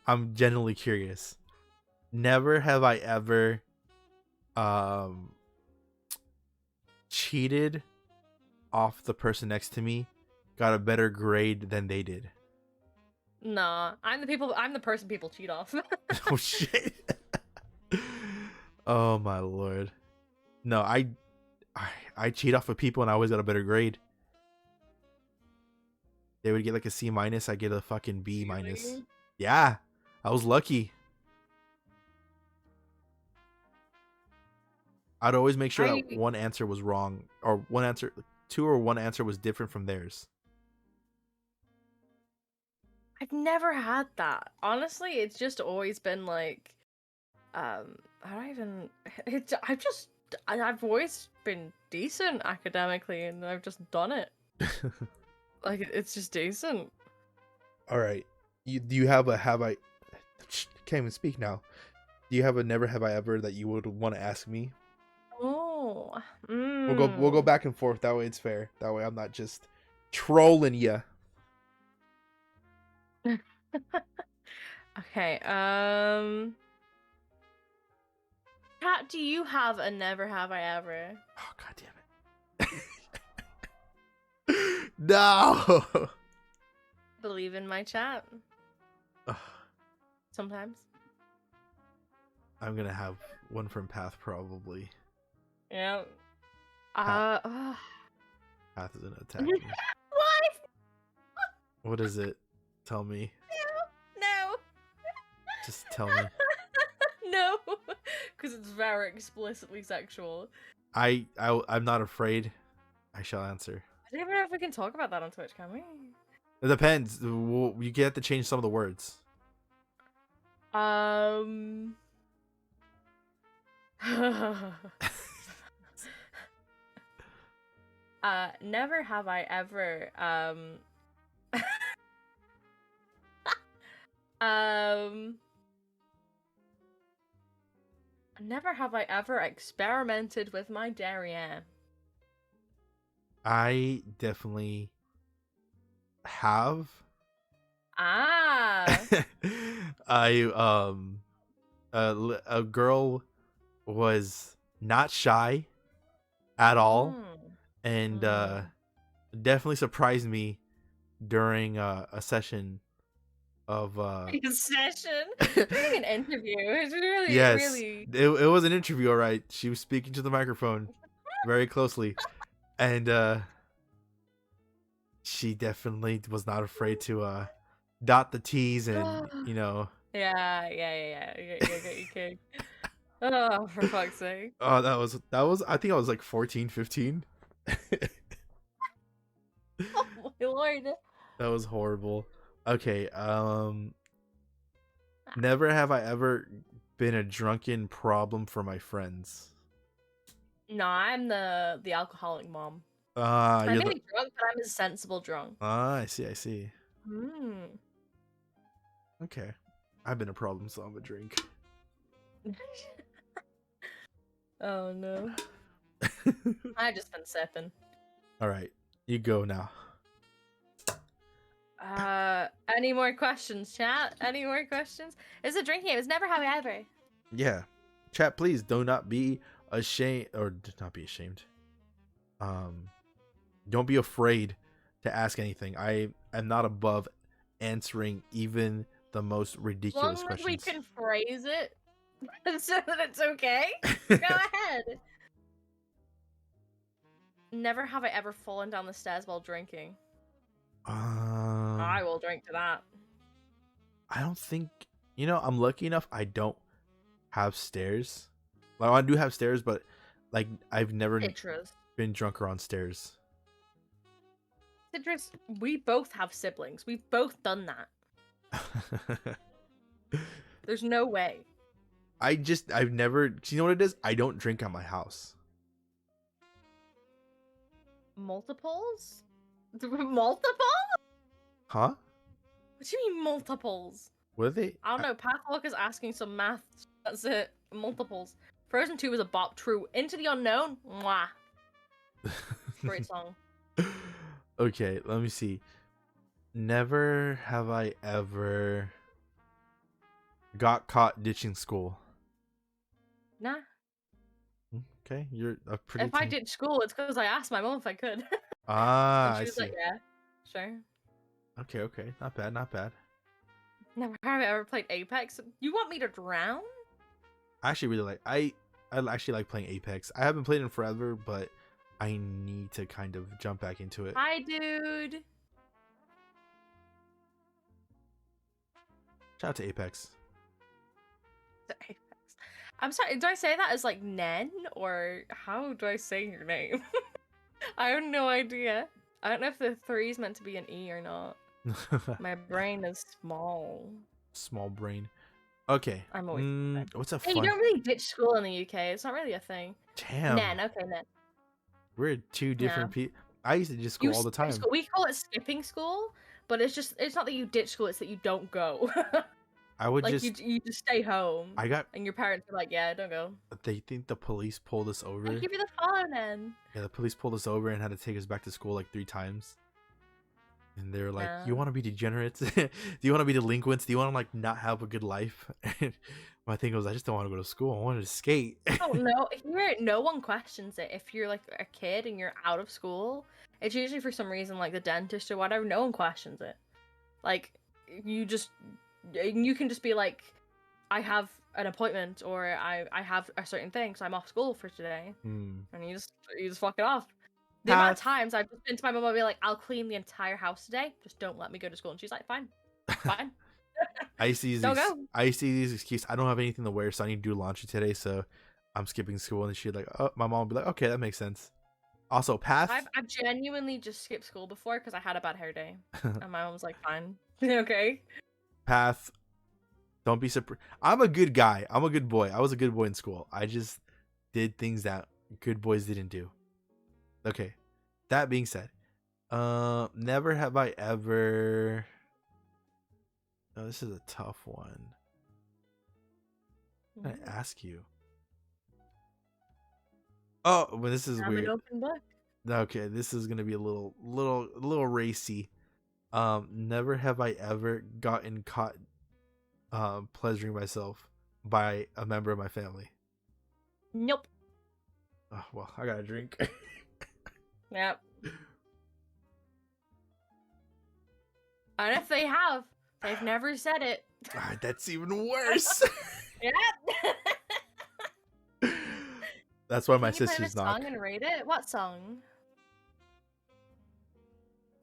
I'm genuinely curious. Never have I ever cheated off the person next to me, got a better grade than they did. Nah, I'm the person people cheat off. Oh shit. Oh my lord. No, I cheat off of people and I always got a better grade. They would get like a C minus, I get a fucking B minus. Really? Yeah, I was lucky. I'd always make sure that one answer was wrong, or two or one answer was different from theirs. I've never had that. Honestly, it's just always been like, I don't even. I've always been decent academically, and I've just done it. Like it's just decent. All right, do you have a have I? Can't even speak now. Do you have a never have I ever that you would want to ask me? Oh, We'll go back and forth. That way it's fair. That way I'm not just trolling you. Okay. Kat, do you have a never have I ever? Oh god damn it! No. Believe in my chat. Sometimes. I'm gonna have one from Path probably. Yeah. Path is gonna attack me. What? What is it? Tell me. No. Just tell me. No, because it's very explicitly sexual. I'm not afraid. I shall answer. I don't even know if we can talk about that on Twitch, can we? It depends. You get to change some of the words. Never have I ever never have I ever experimented with my derriere. I definitely have. Ah. A girl was not shy at all, and definitely surprised me during a session of A session during an interview. It's really yes, really. it was an interview. All right, she was speaking to the microphone very closely, and she definitely was not afraid to dot the T's and Yeah. You kidding. Oh, for fuck's sake. Oh, that was I think I was like 14, 15. Oh my lord. That was horrible. Okay, never have I ever been a drunken problem for my friends. No, I'm the alcoholic mom. I may be drunk, but I'm a sensible drunk. I see. Hmm. Okay. I've been a problem, so I'm a drink. Oh no. I've just been sipping. Alright. You go now. Any more questions, chat? Any more questions? It's a drinking game. It's never have I ever. Yeah. Chat, please do not be ashamed, or do not be ashamed. Don't be afraid to ask anything. I am not above answering even the most ridiculous questions. We can phrase it so that it's okay. Go ahead. Never have I ever fallen down the stairs while drinking. I will drink to that. I don't think, I'm lucky enough I don't have stairs. Like, I do have stairs, but like I've never been drunk on stairs. Citrus, we both have siblings. We've both done that. There's no way. I've never, you know what it is? I don't drink at my house. Multiples? Multiple? Huh? What do you mean multiples? What are they? I don't know. Pathwalk is asking some math. That's it. Multiples. Frozen 2 is a bop. True. Into the Unknown. Mwah. Great song. Okay, let me see. Never have I ever got caught ditching school. Nah. Okay, you're a pretty. If I ditched school, it's because I asked my mom if I could. Ah, And she I was see. like, yeah, sure. Okay, not bad, not bad. Never have I ever played Apex. You want me to drown? I actually really like. I actually like playing Apex. I haven't played it in forever, but I need to kind of jump back into it. Hi, dude. Shout out to Apex. Apex. I'm sorry, do I say that as like Nen? Or how do I say your name? I have no idea. I don't know if the 3 is meant to be an E or not. My brain is small. Small brain. Okay. I'm always what's a Hey, fun? you don't really ditch school in the UK. It's not really a thing. Damn. Nen, okay, Nen. We're two different people. I used to just go all the time. We call it skipping school, but it's not that you ditch school, it's that you don't go. I would like just. you just stay home. And your parents are like, yeah, don't go. They think the police pulled us over. I'll give you the follow then. Yeah, the police pulled us over and had to take us back to school like 3 times. And they were like, "You want to be degenerates? Do you want to be delinquents? Do you want to like not have a good life?" And my thing was, I just don't want to go to school. I wanted to skate. Oh no! Here, no one questions it. If you're like a kid and you're out of school, it's usually for some reason, like the dentist or whatever. No one questions it. Like you can just be like, I have an appointment or I have a certain thing, so I'm off school for today, and you just fuck it off. The amount of times I've just been to my mom and be like, I'll clean the entire house today, just don't let me go to school, and she's like, fine. I used to use these excuses. I don't have anything to wear, so I need to do laundry today, so I'm skipping school. And she'd like, oh, my mom would be like, okay, that makes sense. Also, Path. I've genuinely just skipped school before because I had a bad hair day, and my mom was like, fine, okay. Path. Don't be surprised. I'm a good guy. I'm a good boy. I was a good boy in school. I just did things that good boys didn't do. Okay. That being said, never have I ever. Oh, this is a tough one. What can I ask you? Oh, well, this is weird. An open book. Okay, this is gonna be a little racy. Never have I ever gotten caught pleasuring myself by a member of my family. Nope. Oh, well, I got a drink. Yep. And if they have, they've never said it. That's even worse. Yeah. That's why my Can you play sister's the not. song and rate it? What song?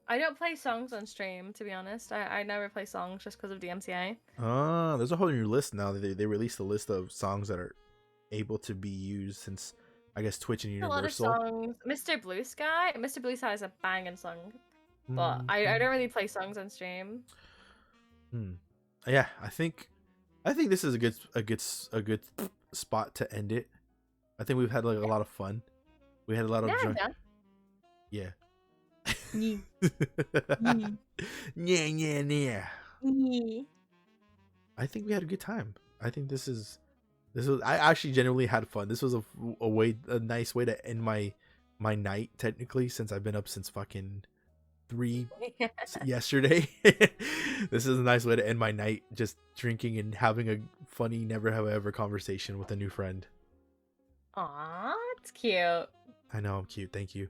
I don't play songs on stream, to be honest. I never play songs just because of DMCA. Oh, there's a whole new list now. They released a list of songs that are able to be used since, I guess, Twitch and Universal. A lot of songs. Mr. Blue Sky is a banging song, but I don't really play songs on stream. Yeah, I think this is a good spot to end it. I think we've had like a lot of fun. We had a lot of yeah. Yeah. I think we had a good time. I think this was I actually genuinely had fun. This was a nice way to end my night, technically, since I've been up since fucking 3 yesterday. This is a nice way to end my night, just drinking and having a funny never have I ever conversation with a new friend. Aw, it's cute. I know I'm cute, thank you.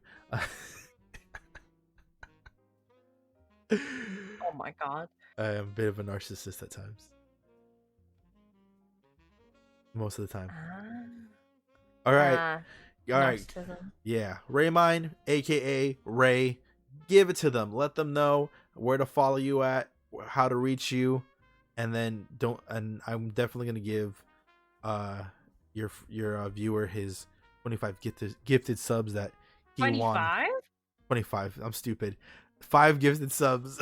Oh my god. I am a bit of a narcissist at times. Most of the time. All right. Narcissism. Yeah. Raemyne, aka Ray. Give it to them. Let them know where to follow you at, how to reach you, and then and I'm definitely gonna give your viewer his 25 gifted subs that he 25? won. 25. I'm stupid. 5 gifted subs.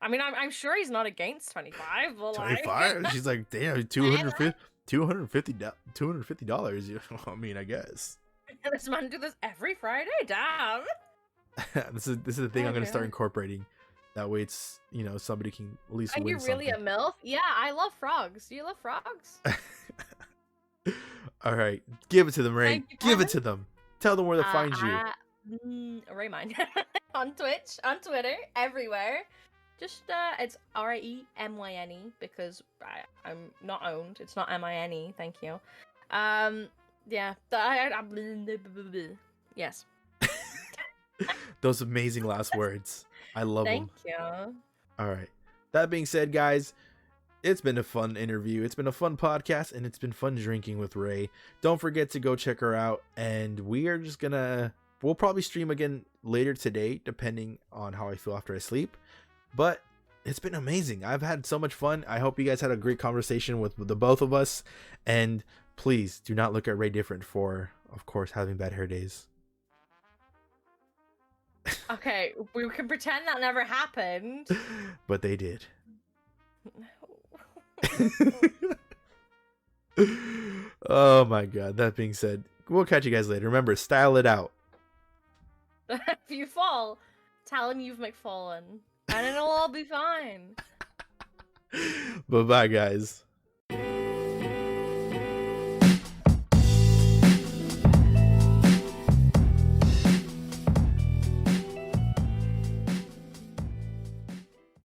I mean, I'm sure he's not against 25. But 25? She's like, damn, $250. I mean, I guess. This man do this every Friday? Damn. This is the thing I'm gonna start Okay. incorporating. That way, it's somebody can at least Are win you really something. a MILF? Yeah, I love frogs. Do you love frogs? All right, give it to them, Ray. Thank you, Give it Kevin. to them. Tell them where to find you. Raemyne. On Twitch, on Twitter, everywhere. Just, it's Raemyne because I'm not owned. It's not MINE, thank you. Yeah. Yes. Those amazing last words. I love them. Thank you. All right. That being said, guys, it's been a fun interview. It's been a fun podcast, and it's been fun drinking with Ray. Don't forget to go check her out, and we'll probably stream again later today, depending on how I feel after I sleep. But it's been amazing. I've had so much fun. I hope you guys had a great conversation with the both of us, and please do not look at Ray different for, of course, having bad hair days. Okay, we can pretend that never happened. But they did. Oh my god. That being said, we'll catch you guys later. Remember, style it out. If you fall, tell him you've McFallen, and it'll all be fine. Bye bye, guys.